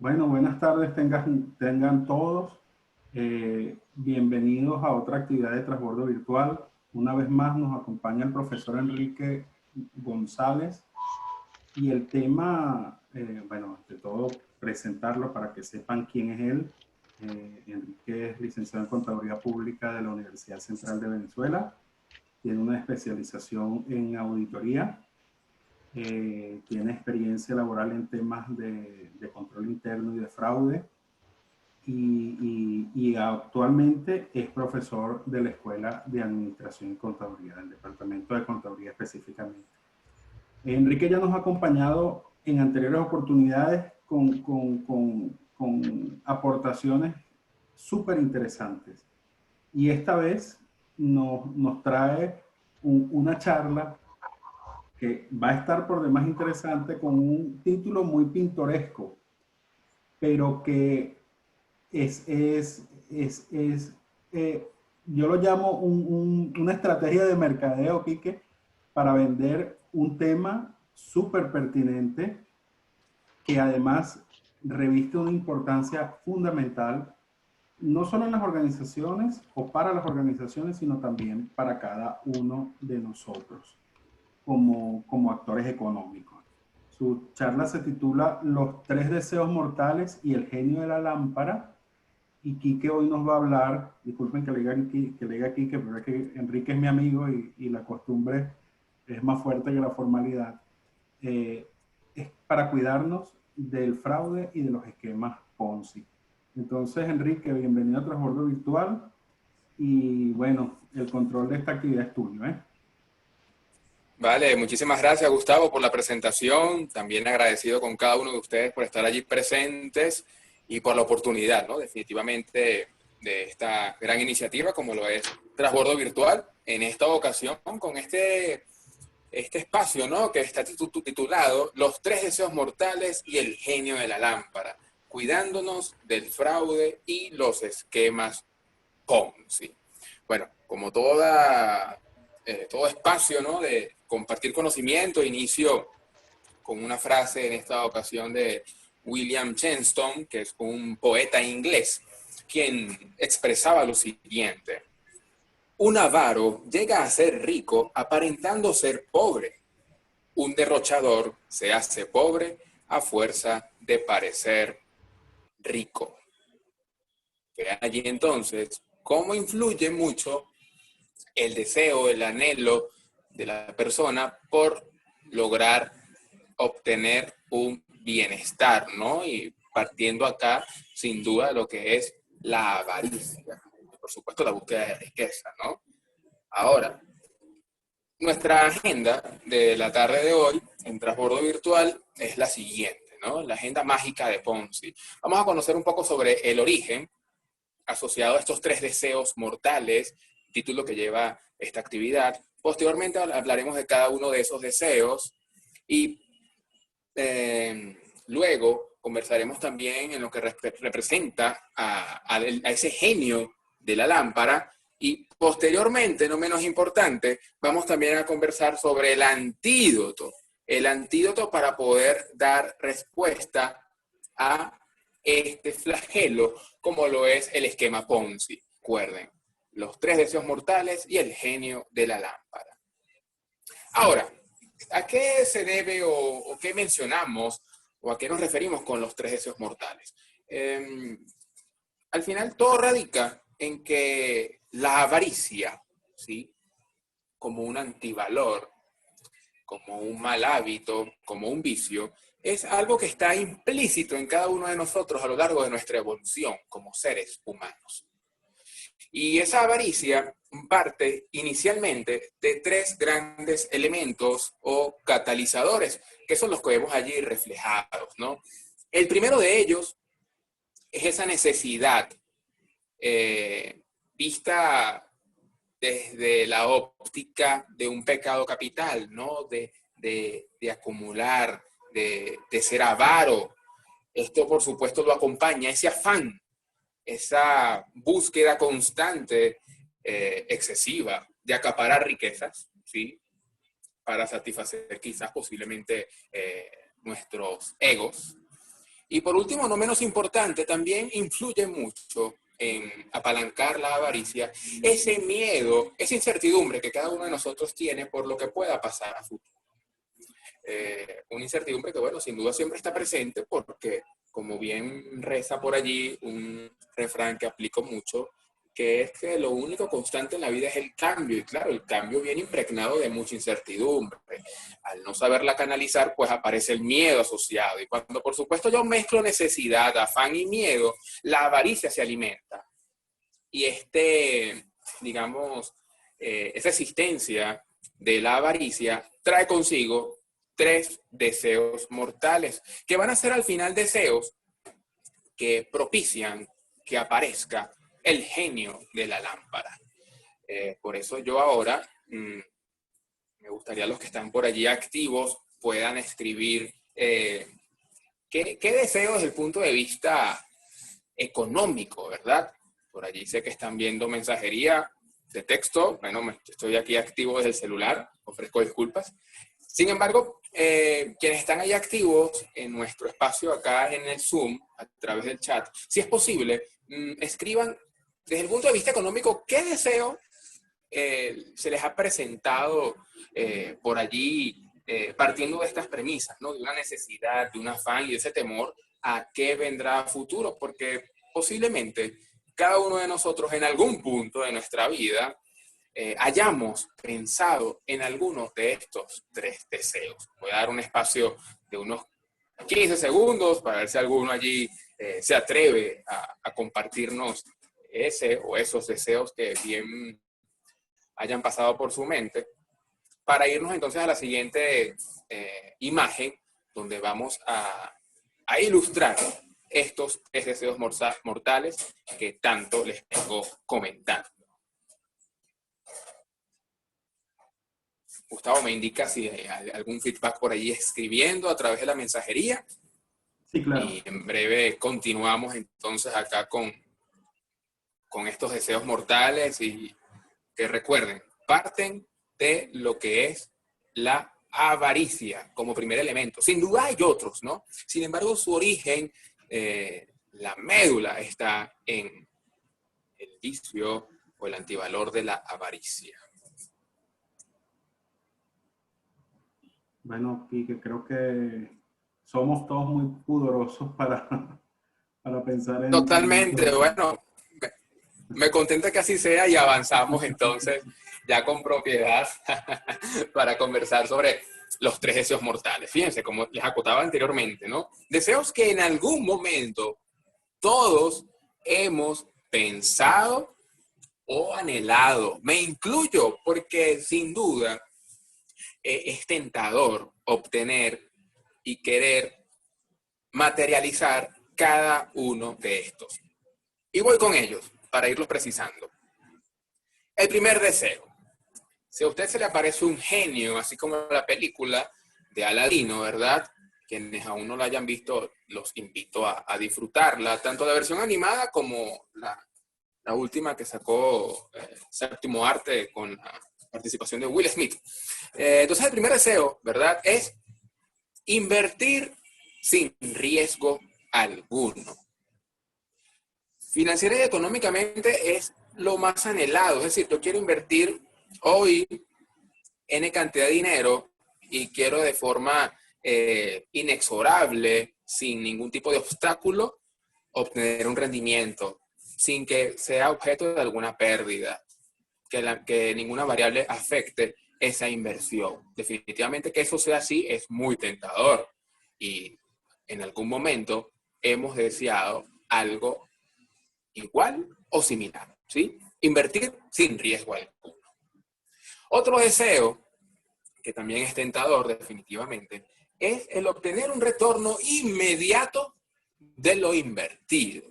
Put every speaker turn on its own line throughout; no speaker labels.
Bueno, buenas tardes tengan todos. Bienvenidos a otra actividad de transbordo virtual. Una vez más nos acompaña el profesor Enrique González y el tema, bueno, ante todo presentarlo para que sepan quién es él. Enrique es licenciado en Contaduría Pública de la Universidad Central de Venezuela. Tiene una especialización en auditoría. Tiene experiencia laboral en temas de control interno y de fraude y actualmente es profesor de la Escuela de Administración y Contaduría, del Departamento de Contaduría específicamente. Enrique ya nos ha acompañado en anteriores oportunidades con aportaciones súper interesantes y esta vez nos trae una charla que va a estar por demás interesante con un título muy pintoresco, pero que eh, yo lo llamo una estrategia de mercadeo, Quique, para vender un tema súper pertinente que además reviste una importancia fundamental, no solo en las organizaciones o para las organizaciones, sino también para cada uno de nosotros como actores económicos. Su charla se titula Los tres deseos mortales y el genio de la lámpara. Y Quique hoy nos va a hablar, disculpen que le diga Quique, pero es que Enrique es mi amigo y la costumbre es más fuerte que la formalidad. Es para cuidarnos del fraude y de los esquemas Ponzi. Entonces, Enrique, bienvenido a Transbordo Virtual. Y bueno, el control de esta actividad es tuyo, ¿eh?
Vale, muchísimas gracias, Gustavo, por la presentación. También agradecido con cada uno de ustedes por estar allí presentes y por la oportunidad, ¿no? Definitivamente de esta gran iniciativa como lo es Transbordo Virtual. En esta ocasión con este espacio, ¿no? Que está titulado Los tres deseos mortales y el genio de la lámpara, cuidándonos del fraude y los esquemas Ponzi. Bueno, como todo espacio, ¿no? De compartir conocimiento, inicio con una frase en esta ocasión de William Shenstone, que es un poeta inglés, quien expresaba lo siguiente: un avaro llega a ser rico aparentando ser pobre. Un derrochador se hace pobre a fuerza de parecer rico. Vean allí entonces cómo influye mucho el deseo, el anhelo de la persona por lograr obtener un bienestar, ¿no? Y partiendo acá, sin duda, de lo que es la avaricia. Por supuesto, la búsqueda de riqueza, ¿no? Ahora, nuestra agenda de la tarde de hoy en Transbordo Virtual es la siguiente, ¿no? La agenda mágica de Ponzi. Vamos a conocer un poco sobre el origen asociado a estos tres deseos mortales, título que lleva esta actividad. Posteriormente hablaremos de cada uno de esos deseos y luego conversaremos también en lo que representa a ese genio de la lámpara y posteriormente, no menos importante, vamos también a conversar sobre el antídoto para poder dar respuesta a este flagelo como lo es el esquema Ponzi. Recuerden, los tres deseos mortales y el genio de la lámpara. Ahora, ¿a qué se debe o qué mencionamos o a qué nos referimos con los tres deseos mortales? Al final todo radica en que la avaricia, ¿sí? Como un antivalor, como un mal hábito, como un vicio, es algo que está implícito en cada uno de nosotros a lo largo de nuestra evolución como seres humanos. Y esa avaricia parte inicialmente de tres grandes elementos o catalizadores, que son los que vemos allí reflejados, ¿no? El primero de ellos es esa necesidad vista desde la óptica de un pecado capital, ¿no? De acumular, de ser avaro. Esto, por supuesto, lo acompaña ese afán, esa búsqueda constante, excesiva, de acaparar riquezas, ¿sí? Para satisfacer quizás posiblemente nuestros egos. Y por último, no menos importante, también influye mucho en apalancar la avaricia, ese miedo, esa incertidumbre que cada uno de nosotros tiene por lo que pueda pasar a futuro. Una incertidumbre que, bueno, sin duda siempre está presente porque, como bien reza por allí un refrán que aplico mucho, que es que lo único constante en la vida es el cambio. Y claro, el cambio viene impregnado de mucha incertidumbre. Al no saberla canalizar, pues aparece el miedo asociado. Y cuando, por supuesto, yo mezclo necesidad, afán y miedo, la avaricia se alimenta. Y digamos, esa existencia de la avaricia trae consigo 3 deseos mortales, que van a ser al final deseos que propician que aparezca el genio de la lámpara. Por eso yo ahora, me gustaría los que están por allí activos puedan escribir qué deseo desde el punto de vista económico, ¿verdad? Por allí sé que están viendo mensajería de texto. Bueno, estoy aquí activo desde el celular, ofrezco disculpas. Sin embargo, quienes están ahí activos en nuestro espacio acá en el Zoom, a través del chat, si es posible, escriban desde el punto de vista económico qué deseo se les ha presentado por allí, partiendo de estas premisas, ¿no? De una necesidad, de un afán y de ese temor a qué vendrá a futuro, porque posiblemente cada uno de nosotros en algún punto de nuestra vida hayamos pensado en alguno de estos 3 deseos. Voy a dar un espacio de unos 15 segundos para ver si alguno allí se atreve a compartirnos ese o esos deseos que bien hayan pasado por su mente, para irnos entonces a la siguiente imagen, donde vamos a ilustrar estos 3 deseos mortales que tanto les vengo comentando. Gustavo, me indica si hay algún feedback por allí escribiendo a través de la mensajería.
Sí, claro.
Y en breve continuamos entonces acá con estos deseos mortales y que recuerden, parten de lo que es la avaricia como primer elemento. Sin duda hay otros, ¿no? Sin embargo, su origen, la médula está en el vicio o el antivalor de la avaricia.
Bueno, Quique, creo que somos todos muy pudorosos para pensar en
Totalmente,
esto.
bueno, me contenta que así sea y avanzamos entonces ya con propiedad para conversar sobre los 3 deseos mortales. Fíjense, como les acotaba anteriormente, ¿no? Deseos que en algún momento todos hemos pensado o anhelado. Me incluyo porque sin duda es tentador obtener y querer materializar cada uno de estos. Y voy con ellos para irlos precisando. El primer deseo. Si a usted se le aparece un genio, así como la película de Aladino, ¿verdad? Quienes aún no la hayan visto, los invito a disfrutarla, tanto la versión animada como la última que sacó Séptimo Arte con la participación de Will Smith. Entonces el primer deseo, ¿verdad? Es invertir sin riesgo alguno. Financiera y económicamente es lo más anhelado. Es decir, yo quiero invertir hoy N cantidad de dinero y quiero de forma inexorable, sin ningún tipo de obstáculo, obtener un rendimiento, sin que sea objeto de alguna pérdida, que ninguna variable afecte esa inversión. Definitivamente que eso sea así es muy tentador y en algún momento hemos deseado algo igual o similar, ¿sí? Invertir sin riesgo alguno. Otro deseo, que también es tentador definitivamente, es el obtener un retorno inmediato de lo invertido.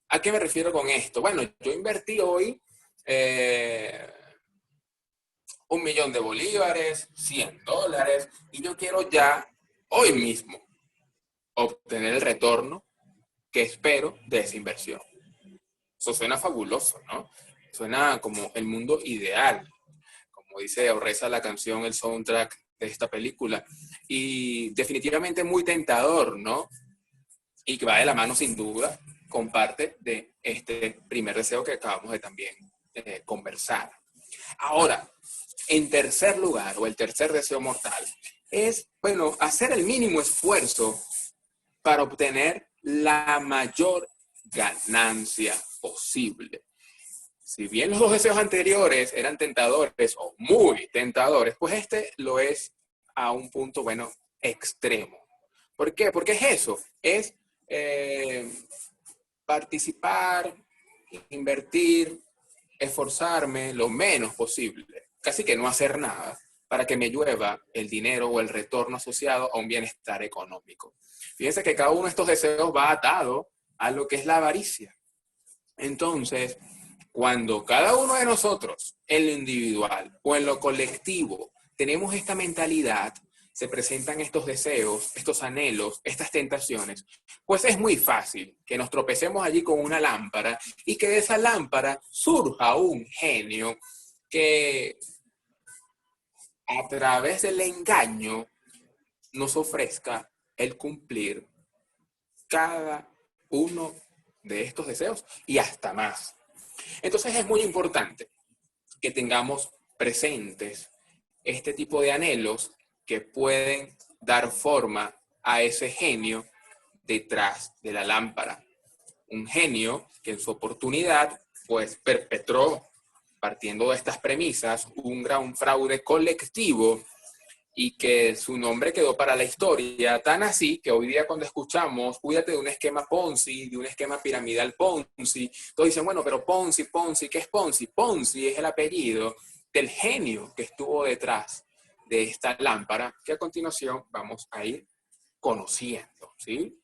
¿A qué me refiero con esto? Bueno, yo invertí hoy $1.000.000, $100, y yo quiero ya, hoy mismo, obtener el retorno que espero de esa inversión. Eso suena fabuloso, ¿no? Suena como el mundo ideal, como dice o reza la canción, el soundtrack de esta película. Y definitivamente muy tentador, ¿no? y que va de la mano sin duda con parte de este primer deseo que acabamos de también conversar. Ahora, en tercer lugar, o el tercer deseo mortal, es, bueno, hacer el mínimo esfuerzo para obtener la mayor ganancia posible. Si bien los dos deseos anteriores eran tentadores o muy tentadores, pues este lo es a un punto, bueno, extremo. ¿Por qué? Porque es eso, es participar, invertir, esforzarme lo menos posible, casi que no hacer nada, para que me llueva el dinero o el retorno asociado a un bienestar económico. Fíjense que cada uno de estos deseos va atado a lo que es la avaricia. Entonces, cuando cada uno de nosotros, en lo individual o en lo colectivo, tenemos esta mentalidad, se presentan estos deseos, estos anhelos, estas tentaciones, pues es muy fácil que nos tropecemos allí con una lámpara y que de esa lámpara surja un genio que a través del engaño nos ofrezca el cumplir cada uno de estos deseos y hasta más. Entonces es muy importante que tengamos presentes este tipo de anhelos que pueden dar forma a ese genio detrás de la lámpara. Un genio que en su oportunidad pues perpetró, partiendo de estas premisas, un gran fraude colectivo y que su nombre quedó para la historia, tan así que hoy día cuando escuchamos, cuídate de un esquema Ponzi, de un esquema piramidal Ponzi, todos dicen, bueno, pero Ponzi, ¿qué es Ponzi? Ponzi es el apellido del genio que estuvo detrás de esta lámpara, que a continuación vamos a ir conociendo, ¿sí?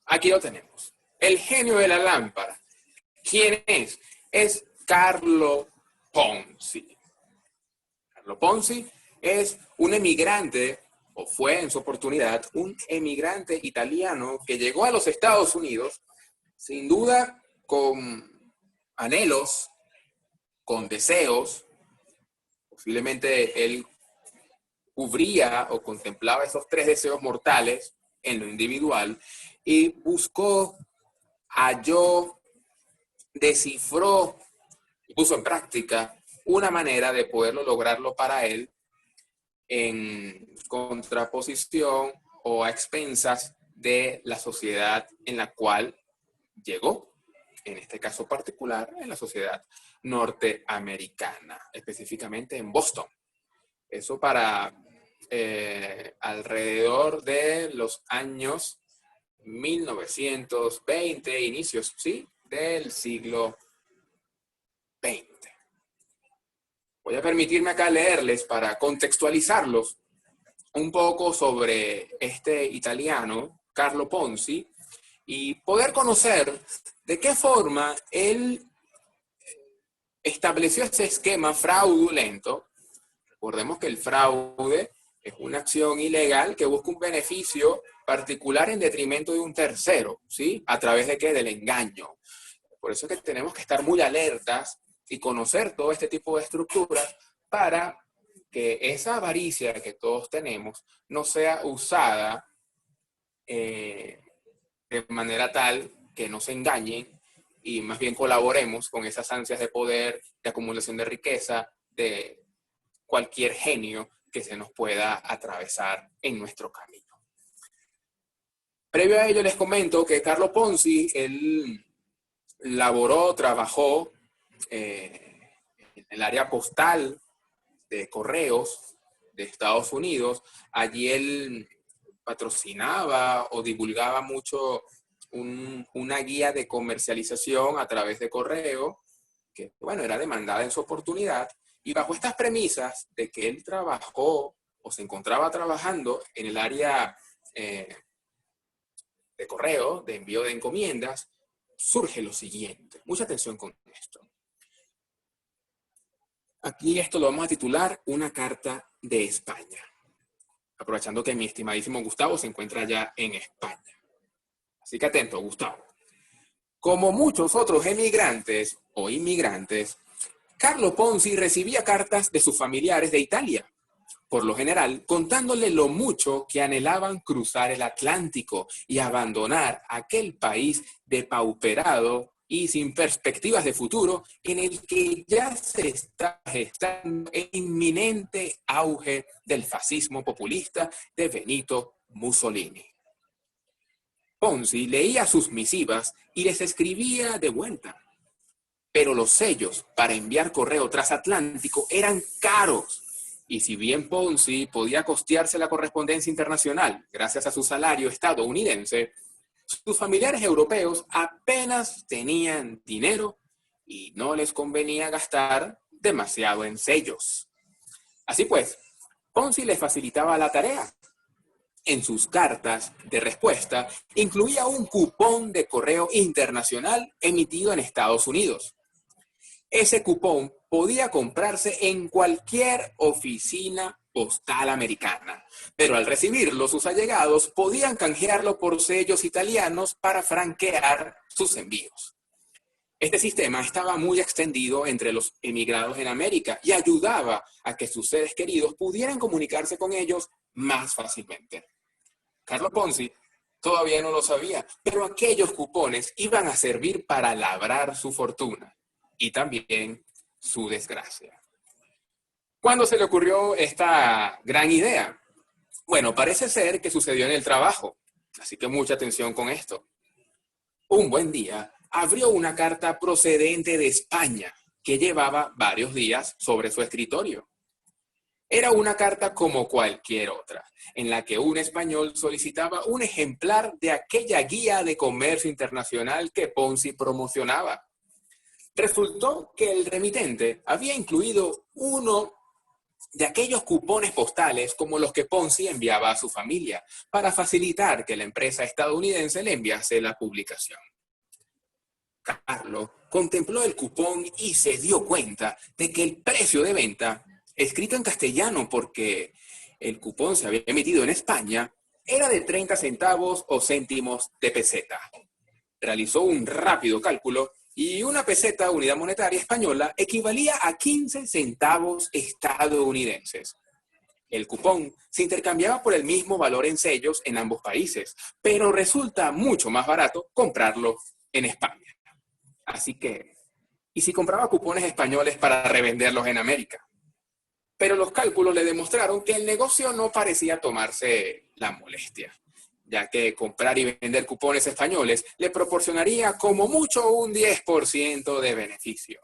Aquí lo tenemos. El genio de la lámpara. ¿Quién es? Es Carlo Ponzi. Carlo Ponzi es un emigrante, o fue en su oportunidad, un emigrante italiano que llegó a los Estados Unidos, sin duda con anhelos, con deseos. Posiblemente él cubría o contemplaba esos tres deseos mortales en lo individual y buscó, halló, descifró y puso en práctica una manera de poderlo lograrlo para él en contraposición o a expensas de la sociedad en la cual llegó, en este caso particular, en la sociedad norteamericana, específicamente en Boston. Eso para alrededor de los años 1920, inicios, ¿sí?, del siglo XX. Voy a permitirme acá leerles para contextualizarlos un poco sobre este italiano, Carlo Ponzi, y poder conocer de qué forma él estableció ese esquema fraudulento. Recordemos que el fraude es una acción ilegal que busca un beneficio particular en detrimento de un tercero, ¿sí? ¿A través de qué? Del engaño. Por eso es que tenemos que estar muy alertas y conocer todo este tipo de estructuras para que esa avaricia que todos tenemos no sea usada de manera tal que nos engañen y más bien colaboremos con esas ansias de poder, de acumulación de riqueza, de cualquier genio que se nos pueda atravesar en nuestro camino. Previo a ello les comento que Carlo Ponzi, él laboró, trabajó en el área postal de correos de Estados Unidos. Allí él patrocinaba o divulgaba mucho una guía de comercialización a través de correo, que bueno, era demandada en su oportunidad, y bajo estas premisas de que él trabajó o se encontraba trabajando en el área de correo, de envío de encomiendas, surge lo siguiente. Mucha atención con esto. Aquí esto lo vamos a titular Una carta de España, aprovechando que mi estimadísimo Gustavo se encuentra ya en España. Así que atento, Gustavo. Como muchos otros emigrantes o inmigrantes, Carlo Ponzi recibía cartas de sus familiares de Italia, por lo general, contándole lo mucho que anhelaban cruzar el Atlántico y abandonar aquel país depauperado y sin perspectivas de futuro en el que ya se está gestando el inminente auge del fascismo populista de Benito Mussolini. Ponzi leía sus misivas y les escribía de vuelta, pero los sellos para enviar correo transatlántico eran caros. Y si bien Ponzi podía costearse la correspondencia internacional gracias a su salario estadounidense, sus familiares europeos apenas tenían dinero y no les convenía gastar demasiado en sellos. Así pues, Ponzi les facilitaba la tarea. En sus cartas de respuesta incluía un cupón de correo internacional emitido en Estados Unidos. Ese cupón podía comprarse en cualquier oficina postal americana, pero al recibirlo sus allegados podían canjearlo por sellos italianos para franquear sus envíos. Este sistema estaba muy extendido entre los emigrados en América y ayudaba a que sus seres queridos pudieran comunicarse con ellos más fácilmente. Carlo Ponzi todavía no lo sabía, pero aquellos cupones iban a servir para labrar su fortuna y también su desgracia. ¿Cuándo se le ocurrió esta gran idea? Bueno, parece ser que sucedió en el trabajo, así que mucha atención con esto. Un buen día, abrió una carta procedente de España que llevaba varios días sobre su escritorio. Era una carta como cualquier otra, en la que un español solicitaba un ejemplar de aquella guía de comercio internacional que Ponzi promocionaba. Resultó que el remitente había incluido uno de aquellos cupones postales como los que Ponzi enviaba a su familia, para facilitar que la empresa estadounidense le enviase la publicación. Carlo contempló el cupón y se dio cuenta de que el precio de venta, escrito en castellano porque el cupón se había emitido en España, era de 30 centavos o céntimos de peseta. Realizó un rápido cálculo y una peseta, unidad monetaria española, equivalía a 15 centavos estadounidenses. El cupón se intercambiaba por el mismo valor en sellos en ambos países, pero resulta mucho más barato comprarlo en España. Así que, ¿y si compraba cupones españoles para revenderlos en América? Pero los cálculos le demostraron que el negocio no parecía tomarse la molestia, ya que comprar y vender cupones españoles le proporcionaría como mucho un 10% de beneficio.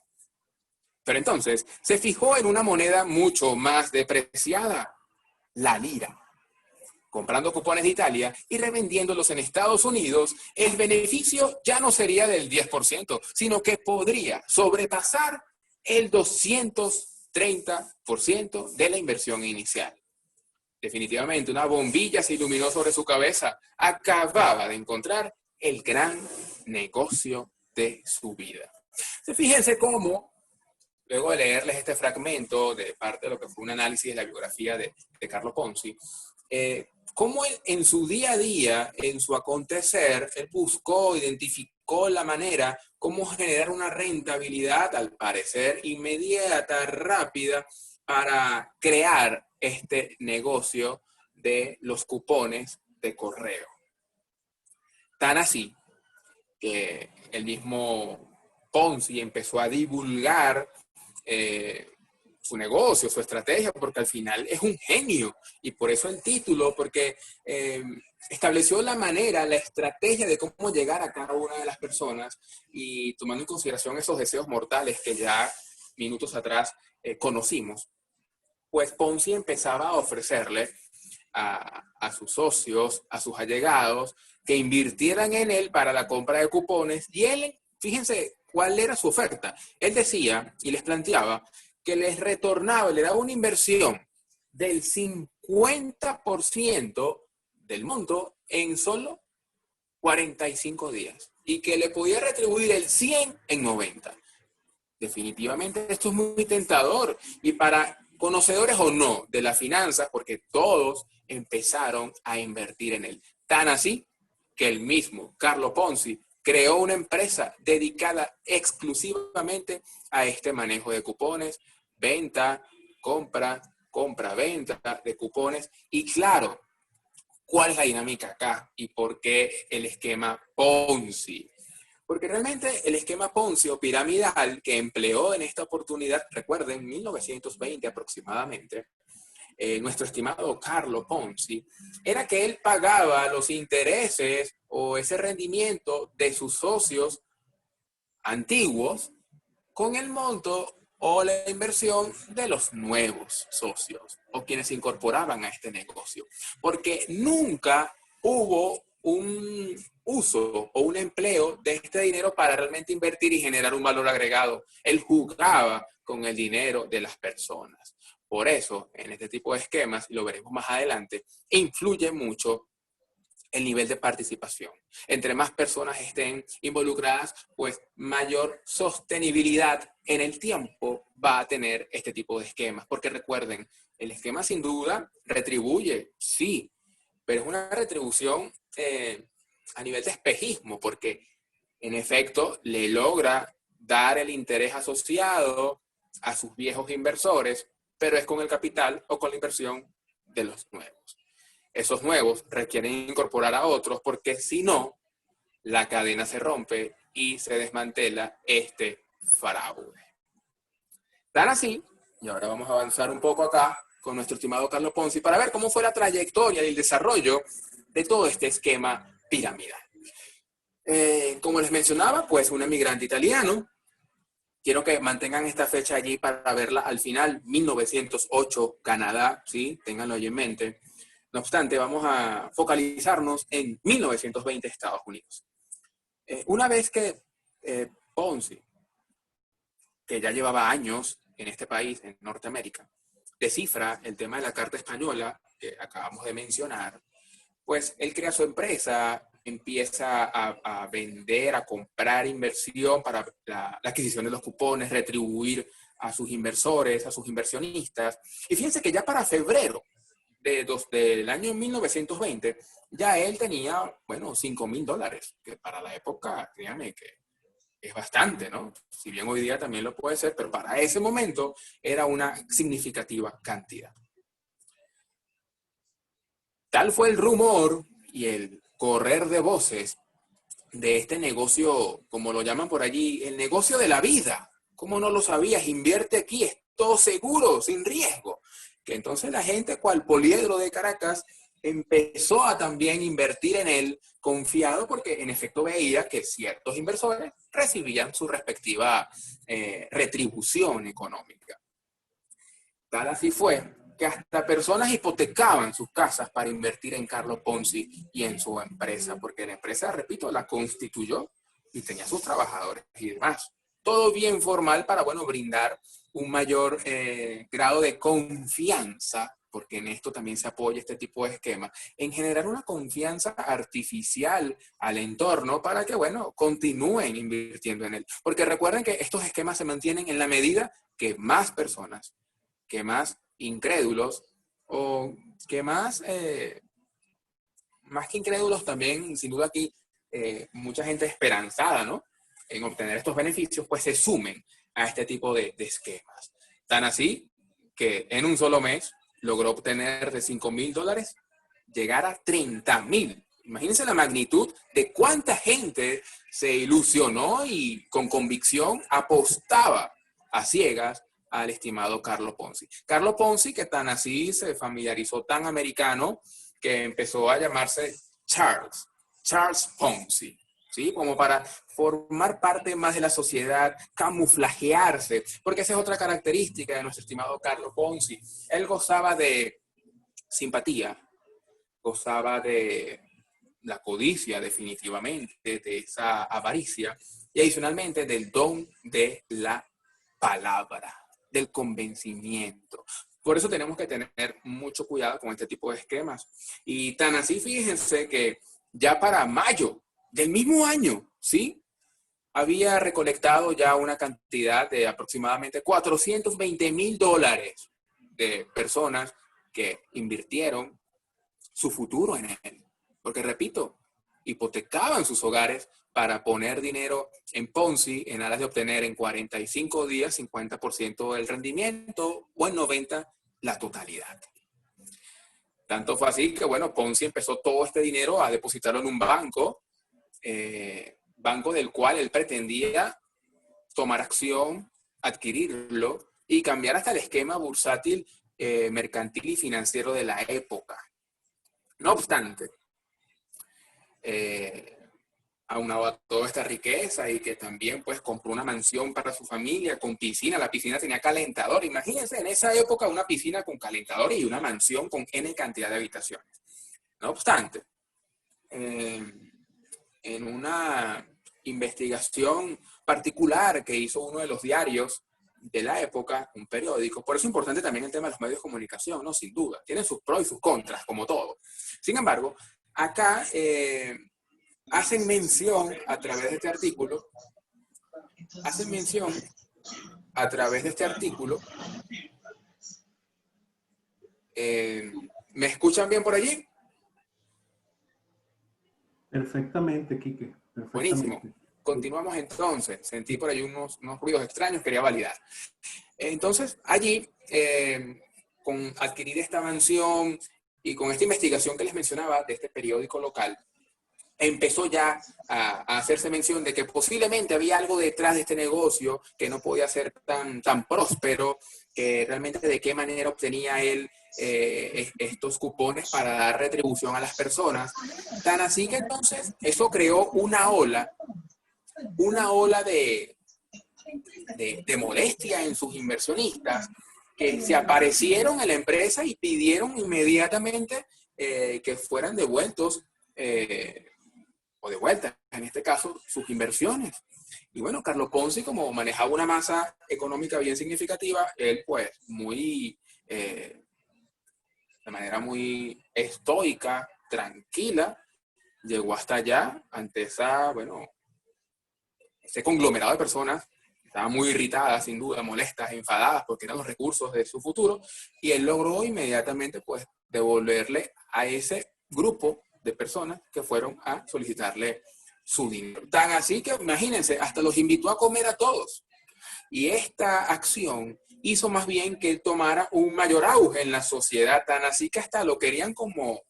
Pero entonces se fijó en una moneda mucho más depreciada, la lira. Comprando cupones de Italia y revendiéndolos en Estados Unidos, el beneficio ya no sería del 10%, sino que podría sobrepasar el 230% de la inversión inicial. Definitivamente, una bombilla se iluminó sobre su cabeza. Acababa de encontrar el gran negocio de su vida. Fíjense cómo, luego de leerles este fragmento de parte de lo que fue un análisis de la biografía de Carlo Ponzi, cómo él, en su día a día, en su acontecer, él buscó, identificó la manera cómo generar una rentabilidad, al parecer, inmediata, rápida, para crear este negocio de los cupones de correo. Tan así que el mismo Ponzi empezó a divulgar su negocio, su estrategia, porque al final es un genio. Y por eso el título, porque estableció la manera, la estrategia de cómo llegar a cada una de las personas y tomando en consideración esos deseos mortales que ya minutos atrás conocimos. Pues Ponzi empezaba a ofrecerle a sus socios, a sus allegados, que invirtieran en él para la compra de cupones. Y él, fíjense cuál era su oferta. Él decía y les planteaba que les retornaba, le daba una inversión del 50% del monto en solo 45 días y que le podía retribuir el 100 en 90. Definitivamente esto es muy tentador y para conocedores o no de las finanzas, porque todos empezaron a invertir en él. Tan así que el mismo Carlo Ponzi creó una empresa dedicada exclusivamente a este manejo de cupones, venta, compra, compra-venta de cupones. Y claro, ¿cuál es la dinámica acá? ¿Y por qué el esquema Ponzi? Porque realmente el esquema Ponzi o piramidal que empleó en esta oportunidad, recuerden, 1920 aproximadamente, nuestro estimado Carlo Ponzi, era que él pagaba los intereses o ese rendimiento de sus socios antiguos con el monto o la inversión de los nuevos socios o quienes se incorporaban a este negocio. Porque nunca hubo un uso o un empleo de este dinero para realmente invertir y generar un valor agregado. Él jugaba con el dinero de las personas. Por eso, en este tipo de esquemas, y lo veremos más adelante, influye mucho el nivel de participación. Entre más personas estén involucradas, pues mayor sostenibilidad en el tiempo va a tener este tipo de esquemas. Porque recuerden, el esquema sin duda retribuye, sí, pero es una retribución a nivel de espejismo, porque en efecto le logra dar el interés asociado a sus viejos inversores, pero es con el capital o con la inversión de los nuevos. Esos nuevos requieren incorporar a otros porque si no, la cadena se rompe y se desmantela este fraude. Tan así, y ahora vamos a avanzar un poco acá con nuestro estimado Carlo Ponzi para ver cómo fue la trayectoria y el desarrollo de todo este esquema piramidal. Como les mencionaba, pues un emigrante italiano. Quiero que mantengan esta fecha allí para verla al final, 1908, Canadá, ¿sí? Ténganlo allí en mente. No obstante, vamos a focalizarnos en 1920, Estados Unidos. Una vez que Ponzi, que ya llevaba años en este país, en Norteamérica, descifra el tema de la Carta Española, que acabamos de mencionar, pues él crea su empresa, empieza a vender, a comprar inversión para la adquisición de los cupones, retribuir a sus inversores, a sus inversionistas. Y fíjense que ya para febrero del año 1920, ya él tenía, bueno, $5,000, que para la época, créanme que es bastante, ¿no? Si bien hoy día también lo puede ser, pero para ese momento era una significativa cantidad. Tal fue el rumor y el correr de voces de este negocio, como lo llaman por allí, el negocio de la vida. ¿Cómo no lo sabías? Invierte aquí, es todo seguro, sin riesgo. Que entonces la gente, cual Poliedro de Caracas, empezó a también invertir en él, confiado porque en efecto veía que ciertos inversores recibían su respectiva retribución económica. Tal así fue que hasta personas hipotecaban sus casas para invertir en Carlo Ponzi y en su empresa, porque la empresa, repito, la constituyó y tenía sus trabajadores y demás. Todo bien formal para, bueno, brindar un mayor grado de confianza, porque en esto también se apoya este tipo de esquema, en generar una confianza artificial al entorno para que, bueno, continúen invirtiendo en él. Porque recuerden que estos esquemas se mantienen en la medida que más personas, que más incrédulos o que más que incrédulos también, sin duda aquí, mucha gente esperanzada, ¿no?, en obtener estos beneficios, pues se sumen a este tipo de esquemas. Tan así que en un solo mes logró obtener de $5,000 llegar a 30,000. Imagínense la magnitud de cuánta gente se ilusionó y con convicción apostaba a ciegas al estimado Carlo Ponzi. Carlo Ponzi, que tan así se familiarizó, tan americano, que empezó a llamarse Charles Ponzi, ¿sí? Como para formar parte más de la sociedad, camuflajearse, porque esa es otra característica de nuestro estimado Carlo Ponzi. Él gozaba de simpatía, gozaba de la codicia definitivamente, de esa avaricia, y adicionalmente del don de la palabra, del convencimiento. Por eso tenemos que tener mucho cuidado con este tipo de esquemas. Y tan así, fíjense que ya para mayo del mismo año, ¿sí?, había recolectado ya una cantidad de aproximadamente $420,000 de personas que invirtieron su futuro en él. Porque, repito, hipotecaban sus hogares para poner dinero en Ponzi en aras de obtener en 45 días 50% del rendimiento o en 90 la totalidad. Tanto fue así que, bueno, Ponzi empezó todo este dinero a depositarlo en un banco, banco del cual él pretendía tomar acción, adquirirlo y cambiar hasta el esquema bursátil, mercantil y financiero de la época. No obstante, aunado a toda esta riqueza y que también pues compró una mansión para su familia con piscina. La piscina tenía calentador. Imagínense en esa época una piscina con calentador y una mansión con N cantidad de habitaciones. No obstante, en una investigación particular que hizo uno de los diarios de la época, un periódico, por eso es importante también el tema de los medios de comunicación, ¿no? Sin duda, tienen sus pros y sus contras, como todo. Sin embargo, acá hacen mención a través de este artículo, ¿me escuchan bien por allí?
Perfectamente, Quique. Perfectamente.
Buenísimo. Continuamos entonces. Sentí por ahí unos ruidos extraños, quería validar. Entonces, allí, con adquirir esta mansión y con esta investigación que les mencionaba de este periódico local, empezó ya a hacerse mención de que posiblemente había algo detrás de este negocio que no podía ser tan próspero, que realmente de qué manera obtenía él estos cupones para dar retribución a las personas. Tan así que entonces eso creó una ola de molestia en sus inversionistas, que se aparecieron en la empresa y pidieron inmediatamente que fueran devueltos o de vuelta, en este caso, sus inversiones. Y bueno, Carlo Ponzi, como manejaba una masa económica bien significativa, él pues de manera muy estoica, tranquila, llegó hasta allá ante ese conglomerado de personas que estaban muy irritadas, sin duda, molestas, enfadadas, porque eran los recursos de su futuro, y él logró inmediatamente pues devolverle a ese grupo de personas que fueron a solicitarle su dinero. Tan así que, imagínense, hasta los invitó a comer a todos. Y esta acción hizo más bien que él tomara un mayor auge en la sociedad, tan así que hasta lo querían como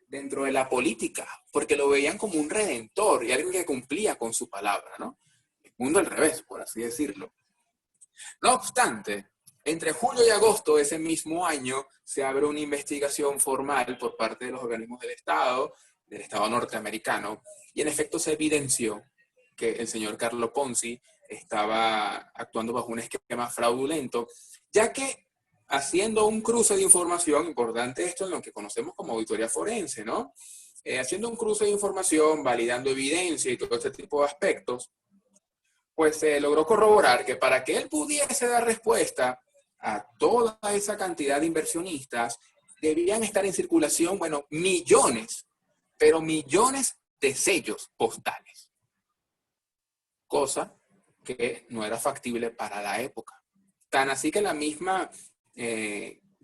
dentro de la política, porque lo veían como un redentor y alguien que cumplía con su palabra, ¿no? El mundo al revés, por así decirlo. No obstante, entre julio y agosto de ese mismo año se abre una investigación formal por parte de los organismos del Estado norteamericano, y en efecto se evidenció que el señor Carlo Ponzi estaba actuando bajo un esquema fraudulento, ya que haciendo un cruce de información, importante esto en lo que conocemos como auditoría forense, ¿no? Haciendo un cruce de información, validando evidencia y todo este tipo de aspectos, pues se logró corroborar que para que él pudiese dar respuesta a toda esa cantidad de inversionistas, debían estar en circulación, bueno, millones, pero millones de sellos postales. Cosa que no era factible para la época. Tan así que la misma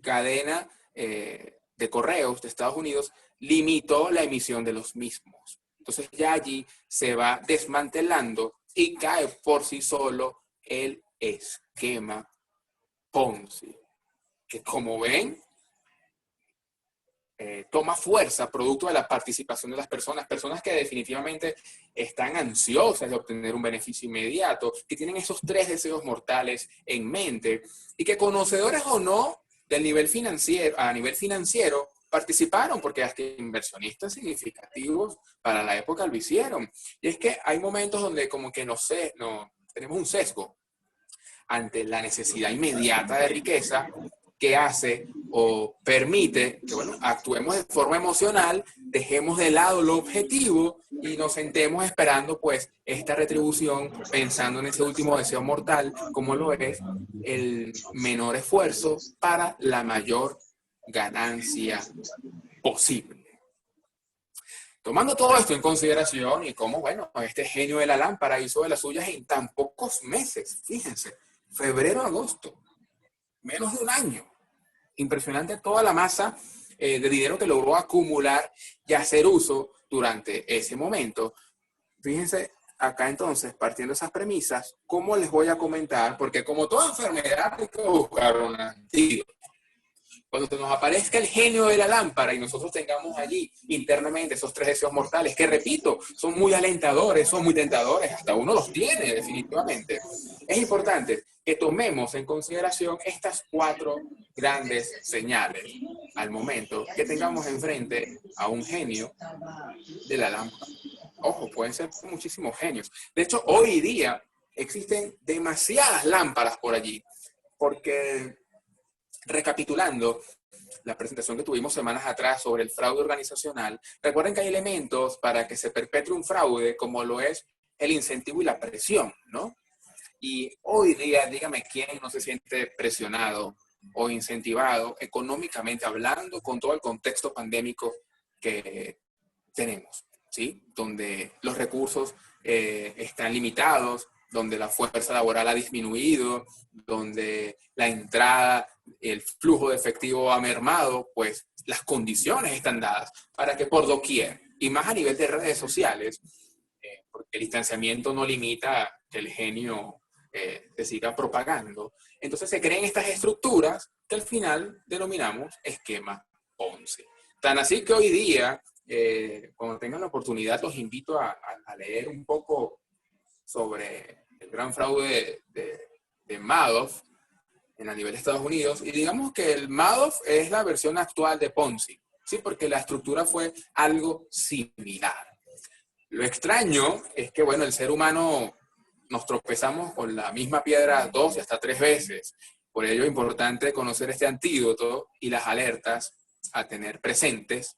cadena de correos de Estados Unidos limitó la emisión de los mismos. Entonces ya allí se va desmantelando y cae por sí solo el esquema Ponzi, que como ven, toma fuerza producto de la participación de las personas que definitivamente están ansiosas de obtener un beneficio inmediato, que tienen esos 3 deseos mortales en mente y que, conocedores o no del nivel financiero, a nivel financiero, participaron, porque hasta inversionistas significativos para la época lo hicieron. Y es que hay momentos donde como que no tenemos un sesgo ante la necesidad inmediata de riqueza que hace o permite que, bueno, actuemos de forma emocional, dejemos de lado lo objetivo y nos sentemos esperando pues esta retribución, pensando en ese último deseo mortal, como lo es el menor esfuerzo para la mayor ganancia posible. Tomando todo esto en consideración y cómo, bueno, este genio de la lámpara hizo de las suyas en tan pocos meses, fíjense, febrero a agosto, menos de un año. Impresionante toda la masa de dinero que logró acumular y hacer uso durante ese momento. Fíjense acá entonces, partiendo de esas premisas, ¿cómo les voy a comentar? Porque como toda enfermedad hay que buscar un antídoto. Cuando nos aparezca el genio de la lámpara y nosotros tengamos allí internamente esos 3 deseos mortales, que repito, son muy alentadores, son muy tentadores, hasta uno los tiene definitivamente. Es importante que tomemos en consideración estas 4 grandes señales al momento que tengamos enfrente a un genio de la lámpara. Ojo, pueden ser muchísimos genios. De hecho, hoy día existen demasiadas lámparas por allí, porque recapitulando la presentación que tuvimos semanas atrás sobre el fraude organizacional, recuerden que hay elementos para que se perpetre un fraude, como lo es el incentivo y la presión, ¿no? Y hoy día, dígame quién no se siente presionado o incentivado económicamente hablando con todo el contexto pandémico que tenemos, ¿sí? Donde los recursos están limitados, donde la fuerza laboral ha disminuido, donde la entrada, el flujo de efectivo ha mermado, pues las condiciones están dadas para que por doquier, y más a nivel de redes sociales, porque el distanciamiento no limita que el genio se siga propagando, entonces se creen estas estructuras que al final denominamos esquema Ponzi. Tan así que hoy día, cuando tengan la oportunidad, los invito a leer un poco sobre el gran fraude de Madoff a nivel de Estados Unidos. Y digamos que el Madoff es la versión actual de Ponzi, ¿sí? Porque la estructura fue algo similar. Lo extraño es que, bueno, el ser humano nos tropezamos con la misma piedra 2 y hasta 3 veces. Por ello es importante conocer este antídoto y las alertas a tener presentes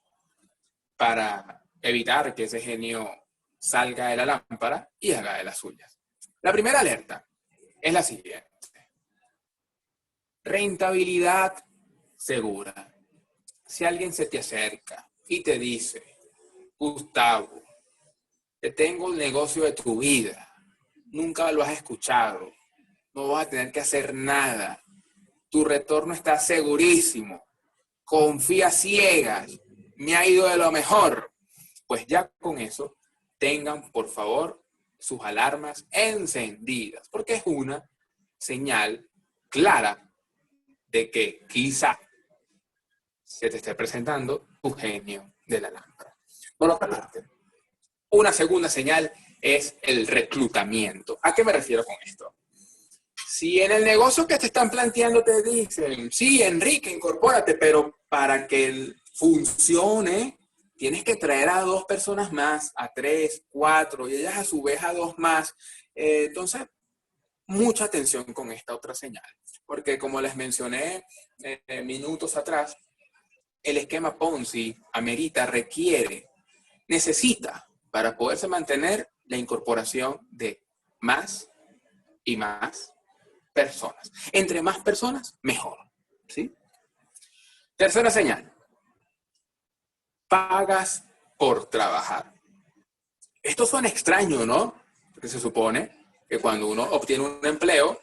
para evitar que ese genio salga de la lámpara y haga de las suyas. La primera alerta es la siguiente. Rentabilidad segura. Si alguien se te acerca y te dice, Gustavo, te tengo el negocio de tu vida, nunca lo has escuchado, no vas a tener que hacer nada, tu retorno está segurísimo, confía ciegas, me ha ido de lo mejor, pues ya con eso tengan por favor sus alarmas encendidas, porque es una señal clara de que quizá se te esté presentando tu genio de la lámpara. Por otra parte, una segunda señal es el reclutamiento. ¿A qué me refiero con esto? Si en el negocio que te están planteando te dicen, sí, Enrique, incorpórate, pero para que funcione, tienes que traer a 2 personas más, a 3, 4, y ellas a su vez a 2 más. Entonces, mucha atención con esta otra señal, porque como les mencioné minutos atrás, el esquema Ponzi amerita, requiere, necesita para poderse mantener la incorporación de más y más personas. Entre más personas, mejor, ¿sí? Tercera señal. Pagas por trabajar. Esto suena extraño, ¿no? Porque se supone que cuando uno obtiene un empleo,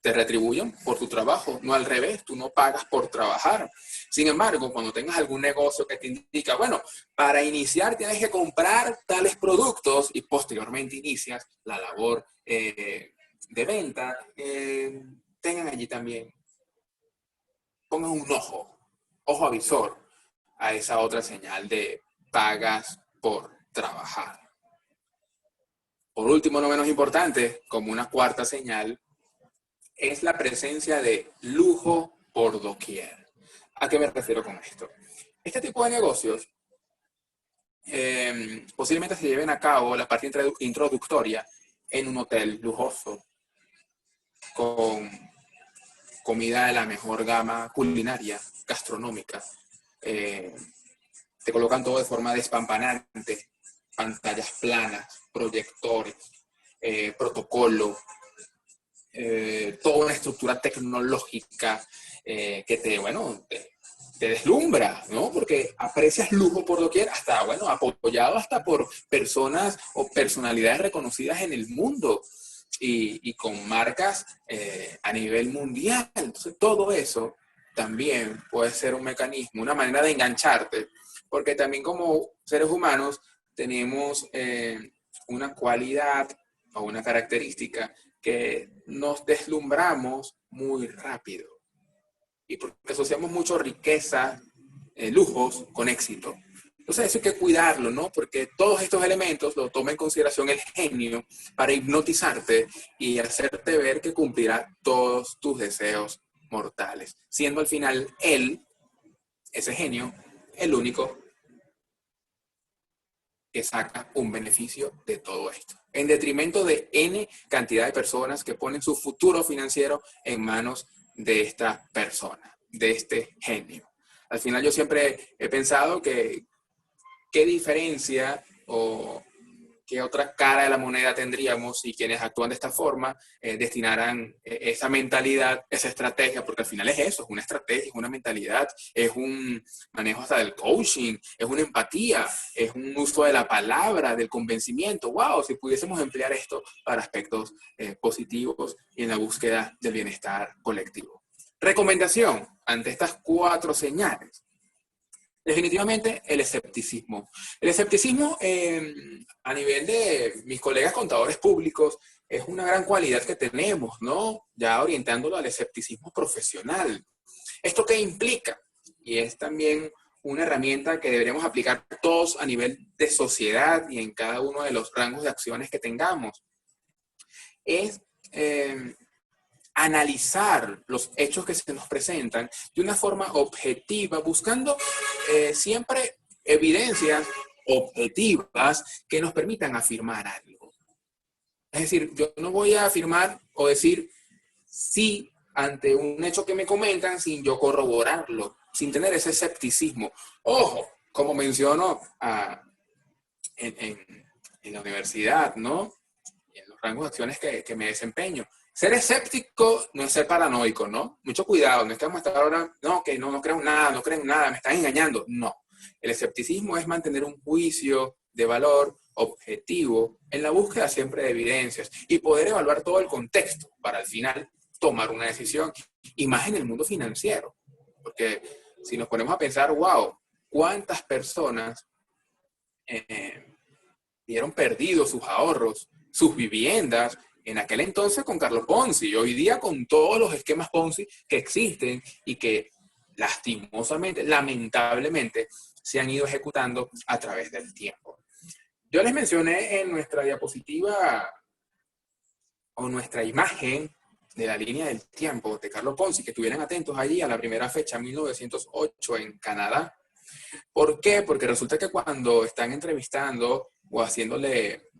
te retribuyen por tu trabajo, no al revés, tú no pagas por trabajar. Sin embargo, cuando tengas algún negocio que te indica, bueno, para iniciar tienes que comprar tales productos y posteriormente inicias la labor de venta, tengan allí también, pongan un ojo avisor a esa otra señal de pagas por trabajar. Por último, no menos importante, como una cuarta señal, es la presencia de lujo por doquier. ¿A qué me refiero con esto? Este tipo de negocios posiblemente se lleven a cabo la parte introductoria en un hotel lujoso, con comida de la mejor gama culinaria, gastronómica. Te colocan todo de forma despampanante, pantallas planas, proyectores, protocolo, toda una estructura tecnológica que te deslumbra, ¿no? Porque aprecias lujo por doquier, hasta, bueno, apoyado hasta por personas o personalidades reconocidas en el mundo y con marcas a nivel mundial. Entonces, todo eso también puede ser un mecanismo, una manera de engancharte, porque también como seres humanos tenemos una cualidad o una característica que nos deslumbramos muy rápido y porque asociamos mucho riqueza, lujos con éxito. Entonces eso hay que cuidarlo, ¿no? Porque todos estos elementos lo toma en consideración el genio para hipnotizarte y hacerte ver que cumplirá todos tus deseos mortales, siendo al final él, ese genio, el único que saca un beneficio de todo esto, en detrimento de N cantidad de personas que ponen su futuro financiero en manos de esta persona, de este genio. Al final yo siempre he pensado que qué diferencia o qué otra cara de la moneda tendríamos si quienes actúan de esta forma destinaran esa mentalidad, esa estrategia, porque al final es eso, es una estrategia, es una mentalidad, es un manejo hasta del coaching, es una empatía, es un uso de la palabra, del convencimiento. ¡Wow! Si pudiésemos emplear esto para aspectos positivos y en la búsqueda del bienestar colectivo. Recomendación ante estas 4 señales. Definitivamente el escepticismo. El escepticismo a nivel de mis colegas contadores públicos es una gran cualidad que tenemos, ¿no? Ya orientándolo al escepticismo profesional. ¿Esto qué implica? Y es también una herramienta que deberíamos aplicar todos a nivel de sociedad y en cada uno de los rangos de acciones que tengamos. Es analizar los hechos que se nos presentan de una forma objetiva, buscando siempre evidencias objetivas que nos permitan afirmar algo. Es decir, yo no voy a afirmar o decir sí ante un hecho que me comentan sin yo corroborarlo, sin tener ese escepticismo. Ojo, como menciono en la universidad, ¿no? Y en los rangos de acciones que me desempeño. Ser escéptico no es ser paranoico, ¿no? Mucho cuidado, no es que vamos a estar ahora, no, que no creo en nada, no creo en nada, me están engañando. No. El escepticismo es mantener un juicio de valor objetivo en la búsqueda siempre de evidencias y poder evaluar todo el contexto para al final tomar una decisión. Y más en el mundo financiero. Porque si nos ponemos a pensar, wow, ¿cuántas personas vieron perdidos sus ahorros, sus viviendas, en aquel entonces con Carlos Ponzi, hoy día con todos los esquemas Ponzi que existen y que lastimosamente, lamentablemente, se han ido ejecutando a través del tiempo? Yo les mencioné en nuestra diapositiva o nuestra imagen de la línea del tiempo de Carlos Ponzi, que estuvieran atentos allí a la primera fecha, 1908, en Canadá. ¿Por qué? Porque resulta que cuando están entrevistando o haciéndole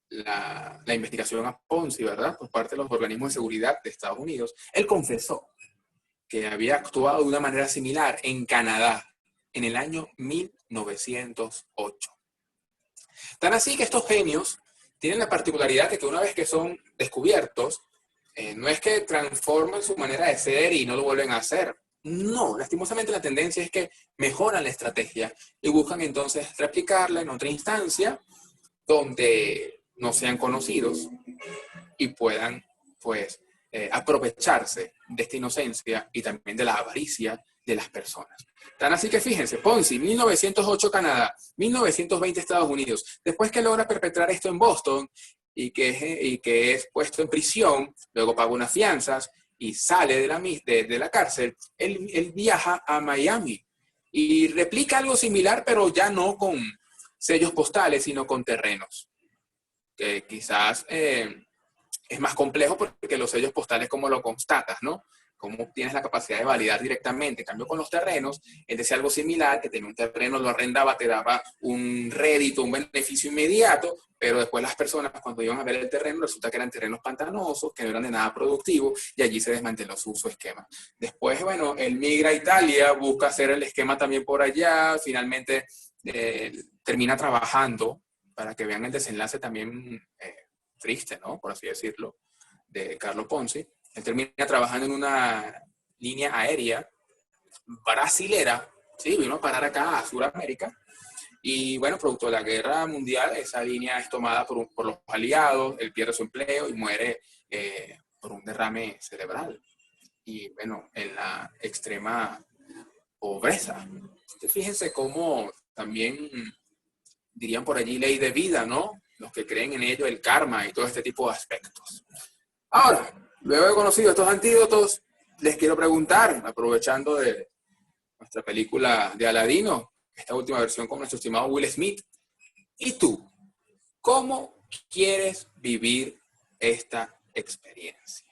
la investigación a Ponzi, ¿verdad? Por parte de los organismos de seguridad de Estados Unidos, él confesó que había actuado de una manera similar en Canadá en el año 1908. Tan así que estos genios tienen la particularidad de que una vez que son descubiertos, no es que transformen su manera de ser y no lo vuelven a hacer. No, lastimosamente la tendencia es que mejoran la estrategia y buscan entonces replicarla en otra instancia donde no sean conocidos y puedan, pues, aprovecharse de esta inocencia y también de la avaricia de las personas. Tan así que fíjense, Ponzi, 1908 Canadá, 1920 Estados Unidos. Después que logra perpetrar esto en Boston y que es puesto en prisión, luego paga unas fianzas y sale de la cárcel, él viaja a Miami y replica algo similar, pero ya no con sellos postales, sino con terrenos. Que quizás es más complejo porque los sellos postales, ¿cómo lo constatas, no? ¿Cómo tienes la capacidad de validar directamente? En cambio, con los terrenos, él decía algo similar, que tenía un terreno, lo arrendaba, te daba un rédito, un beneficio inmediato, pero después las personas, cuando iban a ver el terreno, resulta que eran terrenos pantanosos, que no eran de nada productivo, y allí se desmanteló su esquema. Después, bueno, él migra a Italia, busca hacer el esquema también por allá, finalmente termina trabajando, para que vean el desenlace también triste, ¿no? Por así decirlo, de Carlo Ponzi. Él termina trabajando en una línea aérea brasilera, ¿sí? Vino a parar acá a Sudamérica. Y bueno, producto de la guerra mundial, esa línea es tomada por los aliados, él pierde su empleo y muere por un derrame cerebral. Y bueno, en la extrema pobreza. Entonces, fíjense cómo también dirían por allí, ley de vida, ¿no? Los que creen en ello, el karma y todo este tipo de aspectos. Ahora, luego de conocido estos antídotos, les quiero preguntar, aprovechando de nuestra película de Aladino, esta última versión con nuestro estimado Will Smith, ¿y tú? ¿Cómo quieres vivir esta experiencia?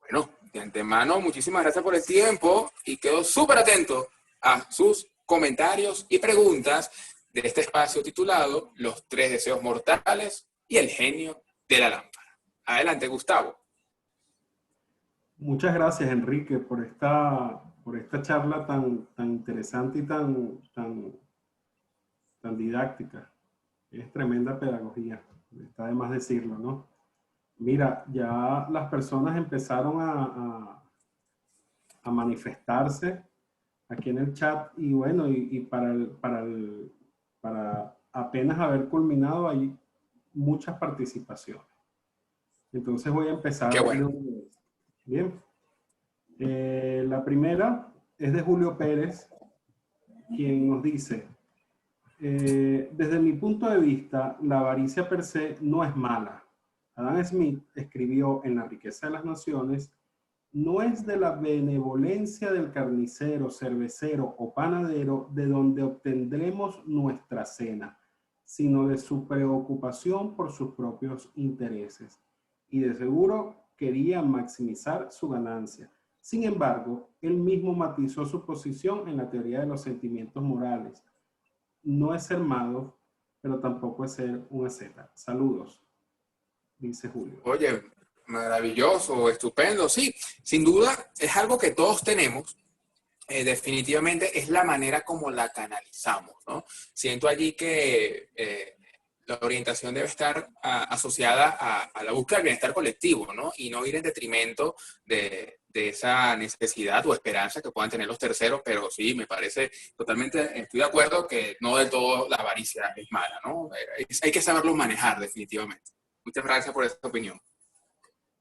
Bueno, de antemano, muchísimas gracias por el tiempo y quedo súper atento a sus comentarios y preguntas de este espacio titulado Los 3 deseos mortales y el genio de la lámpara. Adelante, Gustavo.
Muchas gracias, Enrique, por esta charla tan interesante y tan didáctica. Es tremenda pedagogía, está de más decirlo, ¿no? Mira, ya las personas empezaron a manifestarse aquí en el chat y bueno, y para apenas haber culminado hay muchas participaciones. Entonces voy a empezar.
Qué bueno.
Bien. La primera es de Julio Pérez, quien nos dice, desde mi punto de vista, la avaricia per se no es mala. Adam Smith escribió en La riqueza de las naciones, no es de la benevolencia del carnicero, cervecero o panadero de donde obtendremos nuestra cena, sino de su preocupación por sus propios intereses. Y de seguro quería maximizar su ganancia. Sin embargo, él mismo matizó su posición en la teoría de los sentimientos morales. No es ser malo, pero tampoco es ser un asceta. Saludos, dice Julio.
Oye, maravilloso, estupendo. Sí, sin duda es algo que todos tenemos. Definitivamente es la manera como la canalizamos, ¿no? Siento allí que la orientación debe estar asociada a la búsqueda del bienestar colectivo, ¿no? Y no ir en detrimento de esa necesidad o esperanza que puedan tener los terceros, pero sí, me parece totalmente, estoy de acuerdo que no del todo la avaricia es mala, ¿no? Hay que saberlo manejar, definitivamente. Muchas gracias por esta opinión.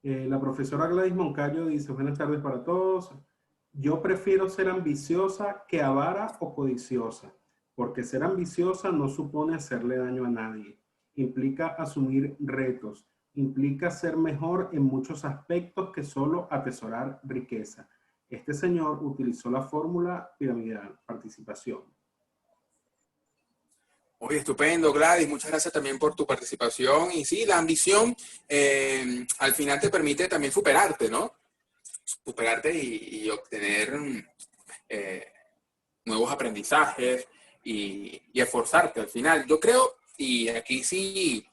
La profesora Gladys Moncayo dice, buenas tardes para todos. Yo prefiero ser ambiciosa que avara o codiciosa, porque ser ambiciosa no supone hacerle daño a nadie. Implica asumir retos, implica ser mejor en muchos aspectos que solo atesorar riqueza. Este señor utilizó la fórmula piramidal, participación.
Oye, estupendo, Gladys. Muchas gracias también por tu participación. Y sí, la ambición al final te permite también superarte, ¿no? Superarte y obtener nuevos aprendizajes y esforzarte al final. Yo creo, y aquí sí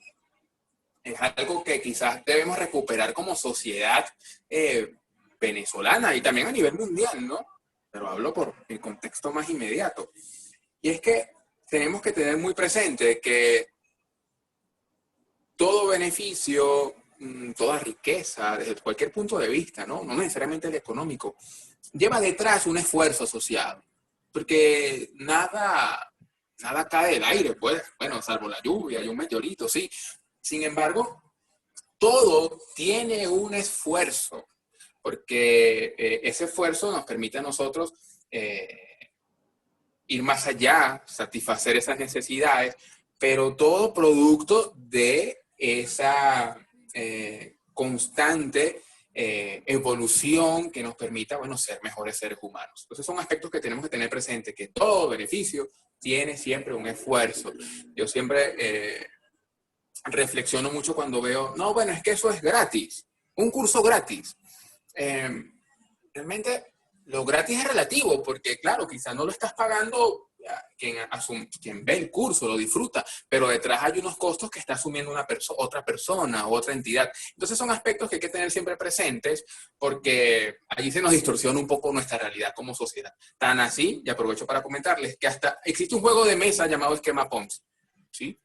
es algo que quizás debemos recuperar como sociedad venezolana y también a nivel mundial, ¿no? Pero hablo por el contexto más inmediato. Y es que tenemos que tener muy presente que todo beneficio, toda riqueza, desde cualquier punto de vista, ¿no? No necesariamente el económico, lleva detrás un esfuerzo asociado. Porque nada cae del aire, pues, bueno, salvo la lluvia y un meteorito, sí. Sin embargo, todo tiene un esfuerzo, porque ese esfuerzo nos permite a nosotros ir más allá, satisfacer esas necesidades, pero todo producto de esa constante evolución que nos permita, bueno, ser mejores seres humanos. Entonces son aspectos que tenemos que tener presente, que todo beneficio tiene siempre un esfuerzo. Yo siempre reflexiono mucho cuando veo, no, bueno, es que eso es gratis, un curso gratis. Realmente lo gratis es relativo, porque claro, quizás no lo estás pagando quien ve el curso, lo disfruta, pero detrás hay unos costos que está asumiendo otra persona o otra entidad. Entonces son aspectos que hay que tener siempre presentes, porque allí se nos distorsiona un poco nuestra realidad como sociedad. Tan así, y aprovecho para comentarles, que hasta existe un juego de mesa llamado esquema Ponzi, ¿sí?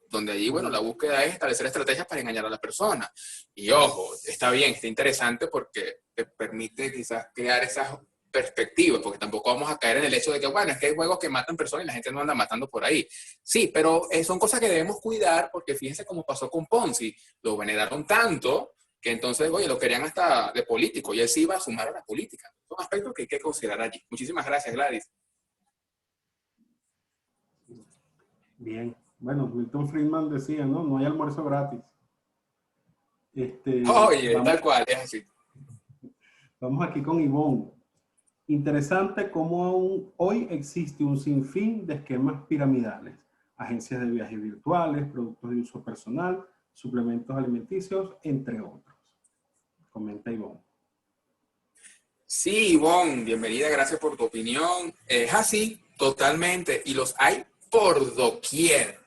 Donde allí, bueno, la búsqueda es establecer estrategias para engañar a la persona. Y ojo, está bien, está interesante porque te permite quizás crear esas perspectivas, porque tampoco vamos a caer en el hecho de que, bueno, es que hay juegos que matan personas y la gente no anda matando por ahí. Sí, pero son cosas que debemos cuidar porque fíjense cómo pasó con Ponzi. Lo veneraron tanto que entonces, oye, lo querían hasta de político y él sí iba a sumar a la política. Son aspectos que hay que considerar allí. Muchísimas gracias, Gladys.
Bien. Bueno, Milton Friedman decía, ¿no? No hay almuerzo gratis.
Oye,
Vamos,
tal cual, es así.
vamos aquí con Ivonne. Interesante cómo aún hoy existe un sinfín de esquemas piramidales, agencias de viajes virtuales, productos de uso personal, suplementos alimenticios, entre otros. Comenta Ivonne.
Sí, Ivonne, bienvenida, gracias por tu opinión. Es así, totalmente, y los hay por doquier,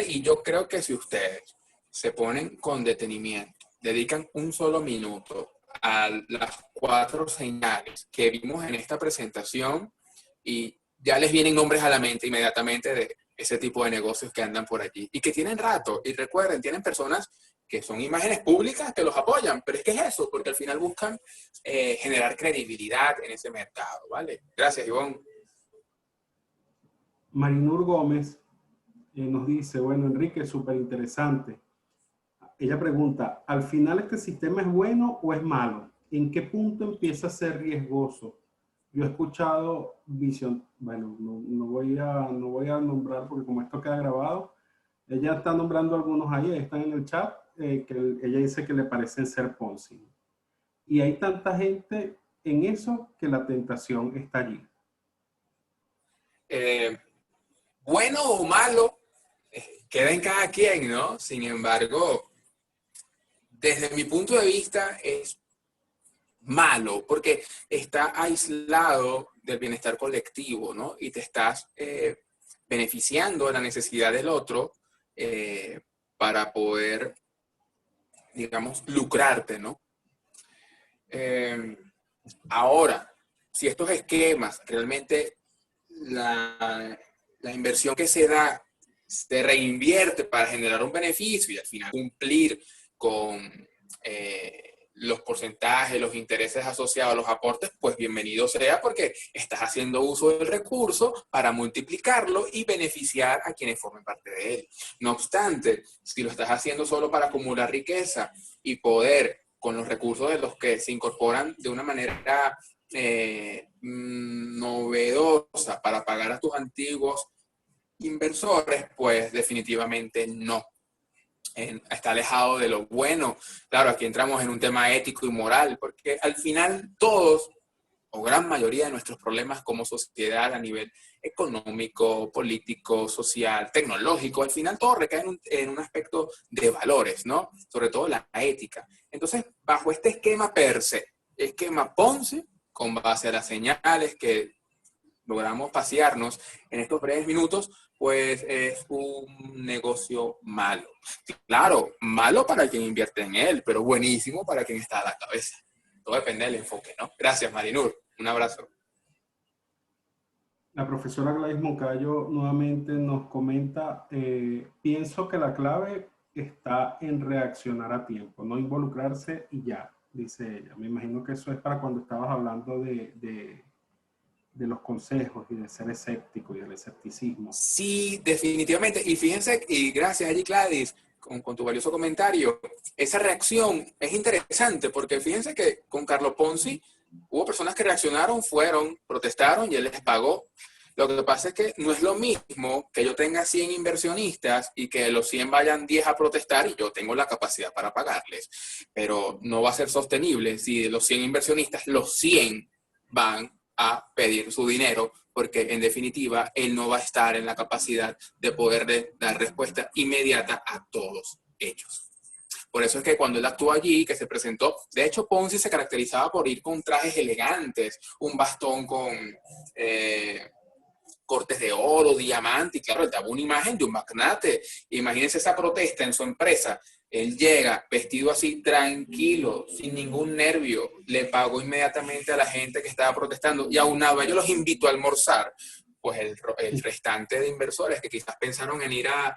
y yo creo que si ustedes se ponen con detenimiento, dedican un solo minuto a las cuatro señales que vimos en esta presentación, y ya les vienen nombres a la mente inmediatamente de ese tipo de negocios que andan por allí y que tienen rato. Y recuerden, tienen personas que son imágenes públicas que los apoyan, pero es que es eso, porque al final buscan generar credibilidad en ese mercado, ¿vale? Gracias, Ivonne.
Marinur Gómez nos dice, bueno, Enrique, súper interesante. Ella pregunta, ¿al final este sistema es bueno o es malo? ¿En qué punto empieza a ser riesgoso? Yo he escuchado visión, bueno, no voy a nombrar porque como esto queda grabado, ella está nombrando algunos ahí, están en el chat, ella dice que le parecen ser Ponzi. Y hay tanta gente en eso que la tentación está allí.
Eh, bueno o malo, queda en cada quien, ¿no? Sin embargo, desde mi punto de vista es malo porque está aislado del bienestar colectivo, ¿no? Y te estás beneficiando de la necesidad del otro eh, para poder, digamos, lucrarte, ¿no? Eh, Ahora, si estos esquemas realmente la inversión que se da se reinvierte para generar un beneficio y al final cumplir con los porcentajes, los intereses asociados a los aportes, pues bienvenido sea porque estás haciendo uso del recurso para multiplicarlo y beneficiar a quienes formen parte de él. No obstante, si lo estás haciendo solo para acumular riqueza y poder con los recursos de los que se incorporan de una manera novedosa para pagar a tus antiguos inversores, pues definitivamente no. Está alejado de lo bueno. Claro, aquí entramos en un tema ético y moral, porque al final todos, o gran mayoría de nuestros problemas como sociedad a nivel económico, político, social, tecnológico, al final todo recae en un aspecto de valores, ¿no? Sobre todo la ética. Entonces, bajo este esquema per se, esquema Ponzi, con base a las señales que logramos pasearnos en estos breves minutos, pues es un negocio malo. Claro, malo para quien invierte en él, pero buenísimo para quien está a la cabeza. Todo depende del enfoque, ¿no? Gracias, Marinur. Un abrazo.
La profesora Gladys Moncayo nuevamente nos comenta, pienso que la clave está en reaccionar a tiempo, no involucrarse y ya, dice ella. Me imagino que eso es para cuando estabas hablando de los consejos y de ser escéptico y del escepticismo.
Sí, definitivamente. Y fíjense, y gracias allí, Gladys, con tu valioso comentario. Esa reacción es interesante porque fíjense que con Carlos Ponzi hubo personas que reaccionaron, fueron, protestaron y él les pagó. Lo que pasa es que no es lo mismo que yo tenga 100 inversionistas y que los 100 vayan 10 a protestar y yo tengo la capacidad para pagarles. Pero no va a ser sostenible si de los 100 inversionistas, los 100 van a pedir su dinero porque en definitiva él no va a estar en la capacidad de poder dar respuesta inmediata a todos ellos. Por eso es que cuando él actuó allí, que se presentó, de hecho Ponzi se caracterizaba por ir con trajes elegantes, un bastón con cortes de oro, diamante, y claro, él daba una imagen de un magnate. Imagínense esa protesta en su empresa. Él llega vestido así, tranquilo, sin ningún nervio, le pagó inmediatamente a la gente que estaba protestando y aunado a ellos los invitó a almorzar. Pues el restante de inversores que quizás pensaron en ir a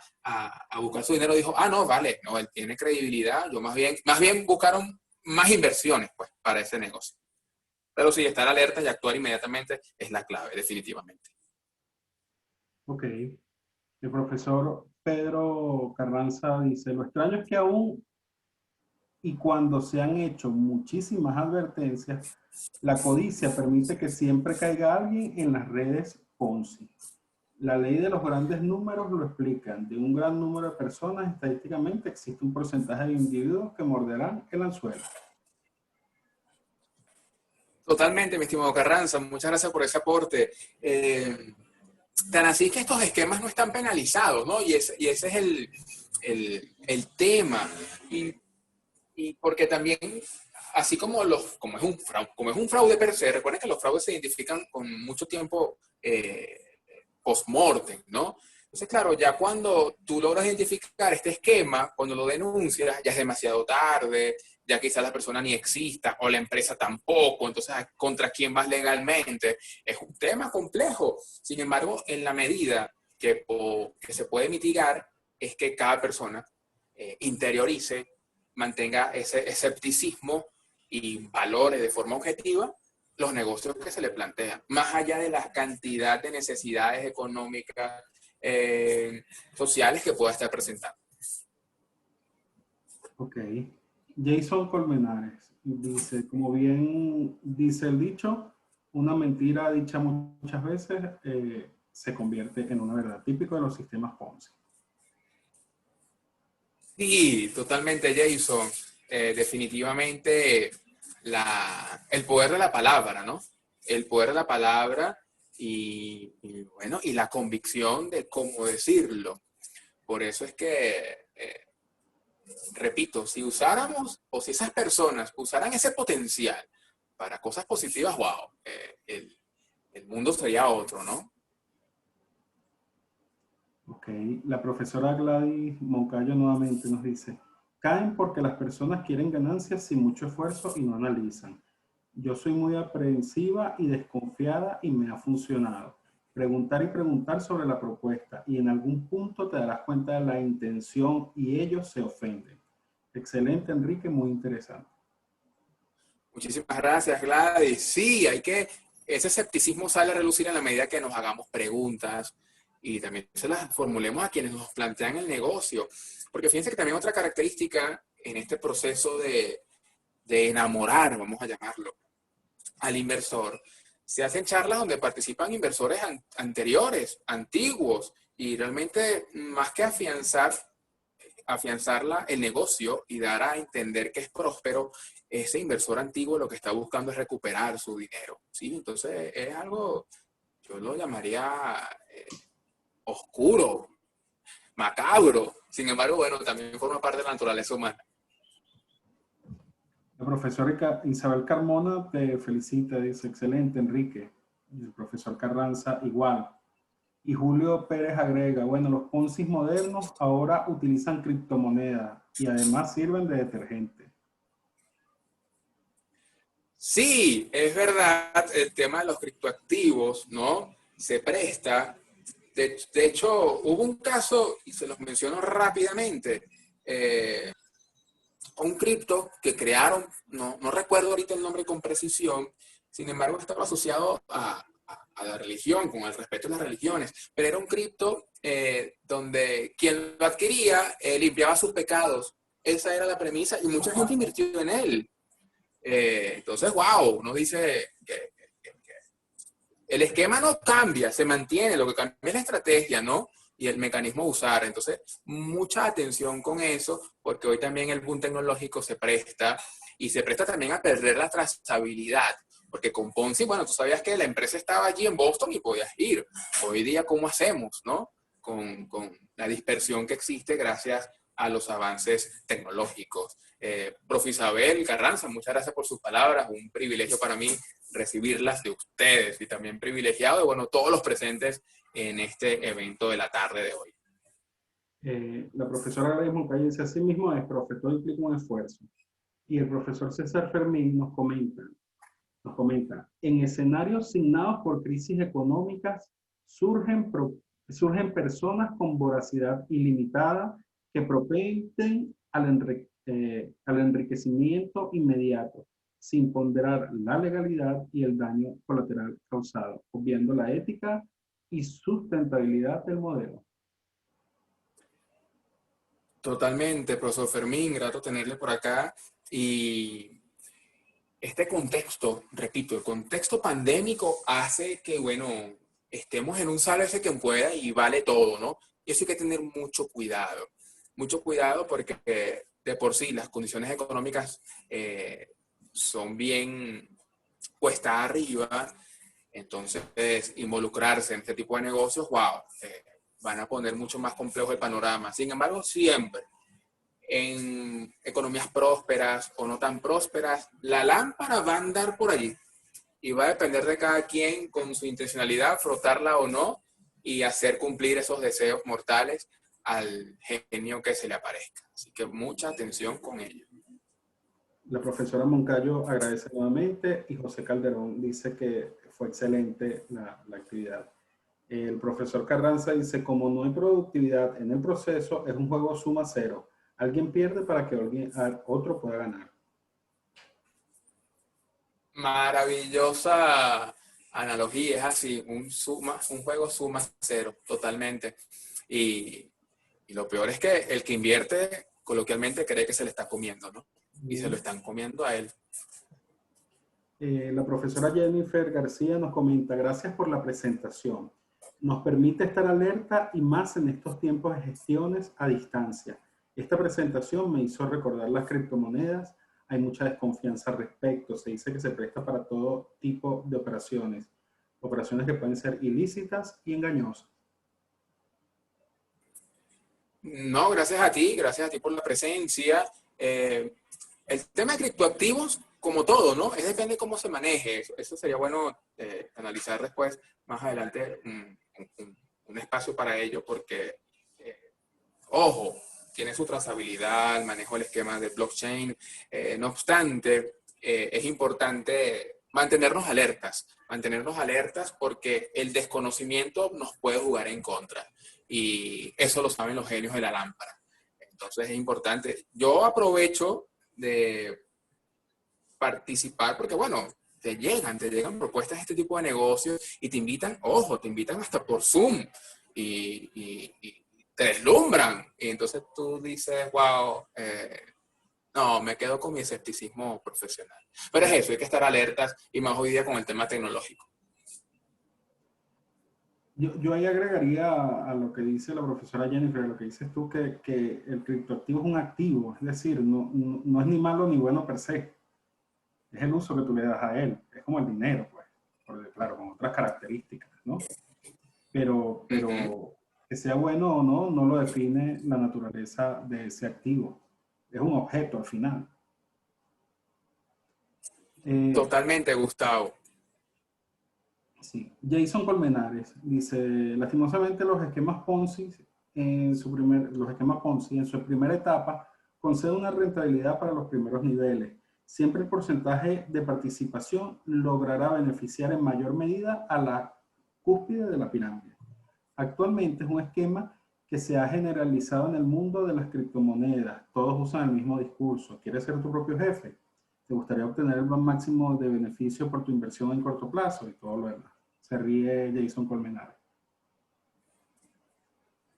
buscar su dinero dijo, ah, no, vale, no, él tiene credibilidad, yo más bien buscaron más inversiones pues para ese negocio. Pero sí, estar alerta y actuar inmediatamente es la clave, definitivamente.
Ok. El profesor Pedro Carranza dice, lo extraño es que aún y cuando se han hecho muchísimas advertencias, la codicia permite que siempre caiga alguien en las redes Ponzi. La ley de los grandes números lo explica. De un gran número de personas, estadísticamente existe un porcentaje de individuos que morderán el anzuelo.
Totalmente, mi estimado Carranza, muchas gracias por ese aporte. Tan así que estos esquemas no están penalizados, ¿no? Y ese es el tema. Y porque también, así como, como es un fraude per se, recuerden que los fraudes se identifican con mucho tiempo post-mortem, ¿no? Entonces, claro, ya cuando tú logras identificar este esquema, cuando lo denuncias, ya es demasiado tarde, ya quizás la persona ni exista o la empresa tampoco, entonces, ¿contra quién vas legalmente? Es un tema complejo. Sin embargo, en la medida que se puede mitigar, es que cada persona interiorice, mantenga ese escepticismo y valore de forma objetiva los negocios que se le plantean, más allá de la cantidad de necesidades económicas, sociales que pueda estar presentando.
Ok. Jason Colmenares dice, como bien dice el dicho, una mentira dicha muchas veces se convierte en una verdad, típico de los sistemas Ponzi.
Sí, totalmente, Jason. Definitivamente el poder de la palabra, ¿no? El poder de la palabra bueno, y la convicción de cómo decirlo. Por eso es que, repito, si usáramos o si esas personas usaran ese potencial para cosas positivas, wow, el mundo sería otro, ¿no?
Ok. La profesora Gladys Moncayo nuevamente nos dice, caen porque las personas quieren ganancias sin mucho esfuerzo y no analizan. Yo soy muy aprensiva y desconfiada y me ha funcionado. Preguntar y preguntar sobre la propuesta y en algún punto te darás cuenta de la intención y ellos se ofenden. Excelente, Enrique, muy interesante.
Muchísimas gracias, Gladys. Sí, ese escepticismo sale a relucir en la medida que nos hagamos preguntas y también se las formulemos a quienes nos plantean el negocio. Porque fíjense que también otra característica en este proceso de enamorar, vamos a llamarlo, al inversor, se hacen charlas donde participan inversores anteriores, antiguos, y realmente más que afianzar el negocio y dar a entender que es próspero, ese inversor antiguo lo que está buscando es recuperar su dinero, ¿sí? Entonces es algo, yo lo llamaría oscuro, macabro. Sin embargo, bueno, también forma parte de la naturaleza humana.
La profesora Isabel Carmona te felicita, dice, excelente, Enrique. Y el profesor Carranza igual. Y Julio Pérez agrega, bueno, los Ponzi modernos ahora utilizan criptomonedas y además sirven de detergente.
Sí, es verdad, el tema de los criptoactivos, ¿no? Se presta. De hecho, hubo un caso, y se los menciono rápidamente, un cripto que crearon, no recuerdo ahorita el nombre con precisión, sin embargo estaba asociado a la religión, con el respeto a las religiones, pero era un cripto donde quien lo adquiría limpiaba sus pecados. Esa era la premisa y mucha gente invirtió en él. Entonces, wow, uno dice que el esquema no cambia, se mantiene, lo que cambia es la estrategia, ¿no? Y el mecanismo de usar. Entonces, mucha atención con eso, porque hoy también el boom tecnológico se presta y se presta también a perder la trazabilidad. Porque con Ponzi, bueno, tú sabías que la empresa estaba allí en Boston y podías ir. Hoy día, ¿cómo hacemos, no? Con la dispersión que existe gracias a los avances tecnológicos. Profe Isabel Carranza, muchas gracias por sus palabras. Un privilegio para mí recibirlas de ustedes y también privilegiado de, bueno, todos los presentes en este evento de la tarde de hoy.
La profesora Gladys Moncayo dice, así mismo es, profe, todo implica un esfuerzo. Y el profesor César Fermín nos comenta, en escenarios signados por crisis económicas surgen personas con voracidad ilimitada que propenden al enriquecimiento inmediato, sin ponderar la legalidad y el daño colateral causado, obviando la ética y sustentabilidad del modelo.
Totalmente, profesor Fermín, grato tenerle por acá. Y este contexto, repito, el contexto pandémico hace que, bueno, estemos en un sálvese quien pueda y vale todo, ¿no? Y eso hay que tener mucho cuidado porque de por sí las condiciones económicas son bien cuesta arriba, entonces involucrarse en este tipo de negocios, wow, van a poner mucho más complejo el panorama. Sin embargo, siempre en economías prósperas o no tan prósperas, la lámpara va a andar por allí y va a depender de cada quien con su intencionalidad, frotarla o no y hacer cumplir esos deseos mortales al genio que se le aparezca. Así que mucha atención con ello.
La profesora Moncayo agradece nuevamente y José Calderón dice que fue excelente la actividad. El profesor Carranza dice, como no hay productividad en el proceso, es un juego suma cero. Alguien pierde para que otro pueda ganar.
Maravillosa analogía, es así, un juego suma cero, totalmente. Y, y lo peor es que el que invierte, coloquialmente, cree que se le está comiendo, ¿no? Y se lo están comiendo a él.
La profesora Jennifer García nos comenta, gracias por la presentación. Nos permite estar alerta y más en estos tiempos de gestiones a distancia. Esta presentación me hizo recordar las criptomonedas. Hay mucha desconfianza al respecto. Se dice que se presta para todo tipo de operaciones. Operaciones que pueden ser ilícitas y engañosas.
No, gracias a ti por la presencia. El tema de criptoactivos, como todo, ¿no? Es depende de cómo se maneje. Eso sería bueno analizar después, más adelante, un espacio para ello, porque, ojo, tiene su trazabilidad, manejo el esquema de blockchain. No obstante, es importante mantenernos alertas porque el desconocimiento nos puede jugar en contra. Y eso lo saben los genios de la lámpara. Entonces es importante. Yo aprovecho de participar porque, bueno, te llegan propuestas de este tipo de negocios y te invitan, ojo, te invitan hasta por Zoom y te deslumbran. Y entonces tú dices, wow, no, me quedo con mi escepticismo profesional. Pero es eso, hay que estar alertas y más hoy día con el tema tecnológico.
Yo ahí agregaría a lo que dice la profesora Jennifer, a lo que dices tú, que el criptoactivo es un activo, es decir, no es ni malo ni bueno per se, es el uso que tú le das a él, es como el dinero, pues, porque, claro, con otras características, ¿no? Pero que sea bueno o no, no lo define la naturaleza de ese activo, es un objeto al final.
Totalmente, Gustavo.
Sí. Jason Colmenares dice, lastimosamente los esquemas Ponzi en su primera etapa conceden una rentabilidad para los primeros niveles. Siempre el porcentaje de participación logrará beneficiar en mayor medida a la cúspide de la pirámide. Actualmente es un esquema que se ha generalizado en el mundo de las criptomonedas. Todos usan el mismo discurso. ¿Quieres ser tu propio jefe? ¿Te gustaría obtener el máximo de beneficio por tu inversión en corto plazo? Y todo lo demás. Se ríe Jason Colmenares.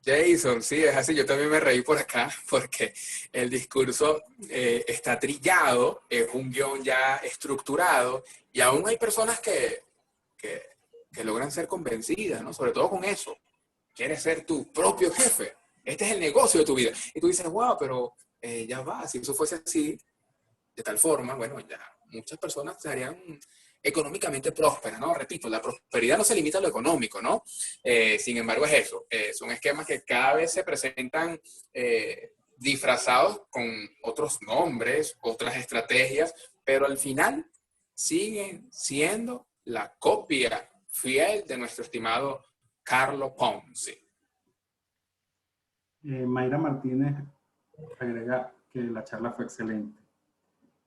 Jason, sí, es así. Yo también me reí por acá porque el discurso está trillado, es un guión ya estructurado y aún hay personas que, que logran ser convencidas, ¿no? Sobre todo con eso. Quieres ser tu propio jefe. Este es el negocio de tu vida. Y tú dices, wow, pero ya va, si eso fuese así, de tal forma, bueno, ya muchas personas serían económicamente prósperas, ¿no? Repito, la prosperidad no se limita a lo económico, ¿no? Sin embargo, es eso. Son esquemas que cada vez se presentan disfrazados con otros nombres, otras estrategias, pero al final siguen siendo la copia fiel de nuestro estimado Carlo Ponzi.
Mayra Martínez agrega que la charla fue excelente.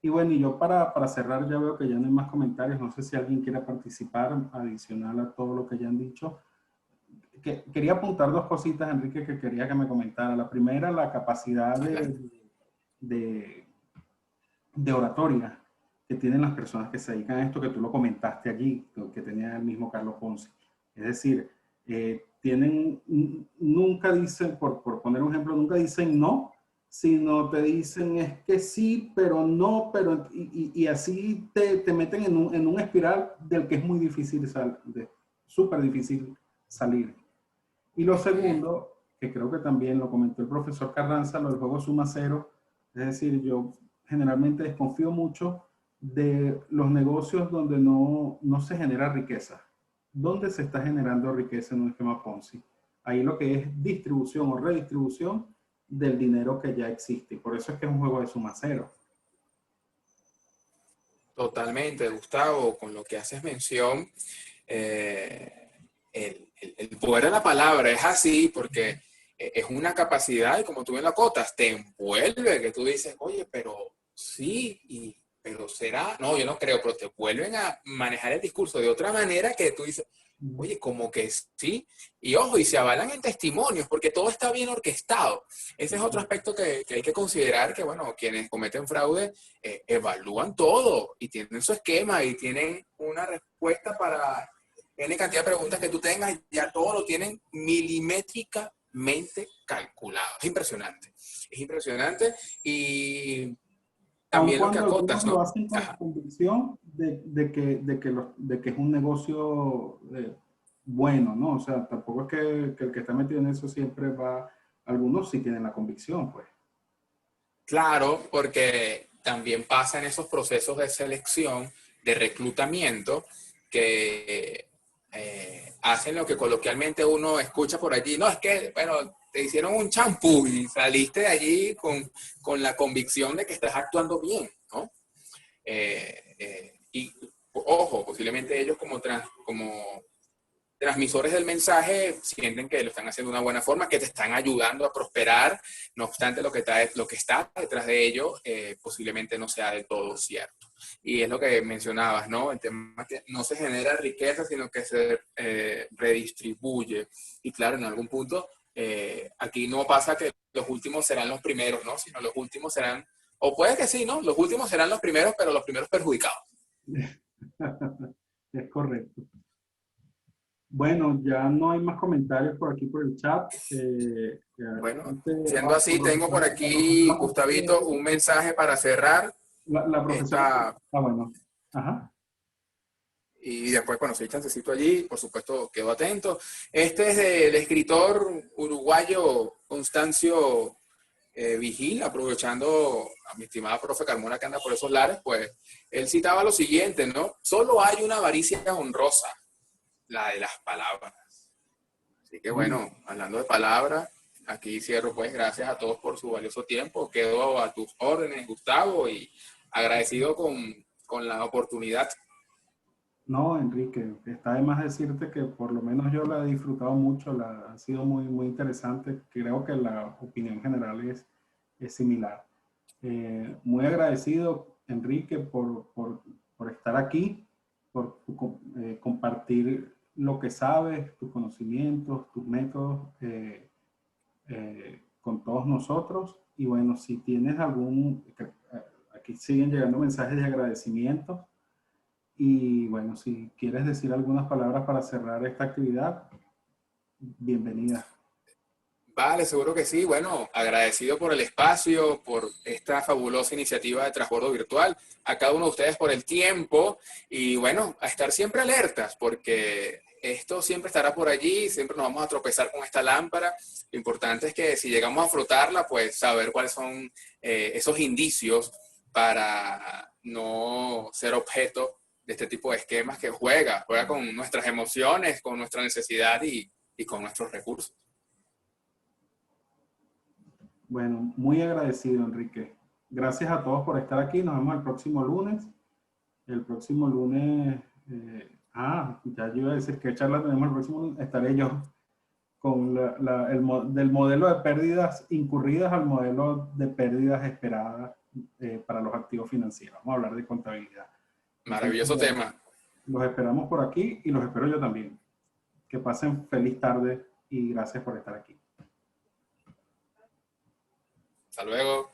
Y bueno, y yo para cerrar ya veo que ya no hay más comentarios. No sé si alguien quiere participar adicional a todo lo que ya han dicho. Quería apuntar dos cositas, Enrique, que quería que me comentara. La primera, la capacidad de oratoria que tienen las personas que se dedican a esto, que tú lo comentaste allí, que tenía el mismo Carlos Ponce. Es decir, nunca dicen, por poner un ejemplo, nunca dicen no, sino te dicen es que sí, pero no, y así te meten en un espiral del que es muy difícil súper difícil salir. Y lo segundo, que creo que también lo comentó el profesor Carranza, lo del juego suma cero, es decir, yo generalmente desconfío mucho de los negocios donde no se genera riqueza. ¿Dónde se está generando riqueza en un esquema Ponzi? Ahí lo que es distribución o redistribución del dinero que ya existe. Por eso es que es un juego de suma cero.
Totalmente, Gustavo, con lo que haces mención, el poder de la palabra es así porque es una capacidad y como tú bien la acotas, te envuelve, que tú dices, oye, pero sí, pero será, no, yo no creo, pero te vuelven a manejar el discurso de otra manera que tú dices, oye, como que sí, y ojo, y se avalan en testimonios porque todo está bien orquestado. Ese es otro aspecto que hay que considerar, que bueno, quienes cometen fraude evalúan todo y tienen su esquema y tienen una respuesta para N cantidad de preguntas que tú tengas, ya todo lo tienen milimétricamente calculado. Es impresionante y
Aun
también lo que
cuando algunos
acotas,
lo
¿no?
hacen con la
Ajá.
convicción de que es un negocio bueno, ¿no? O sea, tampoco es que el que está metido en eso siempre va, algunos sí tienen la convicción, pues.
Claro, porque también pasa en esos procesos de selección, de reclutamiento, que hacen lo que coloquialmente uno escucha por allí. No, es que, bueno, te hicieron un champú y saliste de allí con la convicción de que estás actuando bien, ¿no? Y ojo, posiblemente ellos como transmisores del mensaje sienten que lo están haciendo de una buena forma, que te están ayudando a prosperar, no obstante lo que está detrás de ello posiblemente no sea del todo cierto. Y es lo que mencionabas, ¿no? El tema que no se genera riqueza, sino que se redistribuye. Y claro, en algún punto, aquí no pasa que los últimos serán los primeros, ¿no? Sino los últimos serán, o puede que sí, ¿no? Los últimos serán los primeros, pero los primeros perjudicados.
Es correcto. Bueno, ya no hay más comentarios por aquí por el chat.
Bueno,
Antes,
siendo así, tengo por
la
aquí,
profesora
Gustavito, un mensaje para cerrar
la profesora,
esta,
bueno, ajá.
y después, bueno, si hay chancecito allí, por supuesto, quedo atento. Este es del escritor uruguayo Constancio Vigil, aprovechando a mi estimada profe Carmona que anda por esos lares, pues él citaba lo siguiente, ¿no? Solo hay una avaricia honrosa, la de las palabras. Así que bueno, hablando de palabras, aquí cierro pues, gracias a todos por su valioso tiempo. Quedo a tus órdenes, Gustavo, y agradecido con la oportunidad.
No, Enrique, está de más decirte que por lo menos yo la he disfrutado mucho, ha sido muy, muy interesante. Creo que la opinión general es similar. Muy agradecido, Enrique, por estar aquí, por compartir lo que sabes, tus conocimientos, tus métodos con todos nosotros. Y bueno, si tienes aquí siguen llegando mensajes de agradecimiento. Y bueno, si quieres decir algunas palabras para cerrar esta actividad, bienvenida.
Vale, seguro que sí. Bueno, agradecido por el espacio, por esta fabulosa iniciativa de transbordo virtual, a cada uno de ustedes por el tiempo y bueno, a estar siempre alertas porque esto siempre estará por allí, siempre nos vamos a tropezar con esta lámpara. Lo importante es que si llegamos a frotarla, pues saber cuáles son esos indicios para no ser objeto de este tipo de esquemas que juega con nuestras emociones, con nuestra necesidad y con nuestros recursos.
Bueno, muy agradecido, Enrique. Gracias a todos por estar aquí. Nos vemos el próximo lunes. El próximo lunes, ya yo iba a decir qué charla tenemos el próximo lunes. Estaré yo con del modelo de pérdidas incurridas al modelo de pérdidas esperadas para los activos financieros. Vamos a hablar de contabilidad. Entonces,
Maravilloso
bueno,
tema.
los esperamos por aquí y los espero yo también. Que pasen feliz tarde y gracias por estar aquí.
Hasta luego.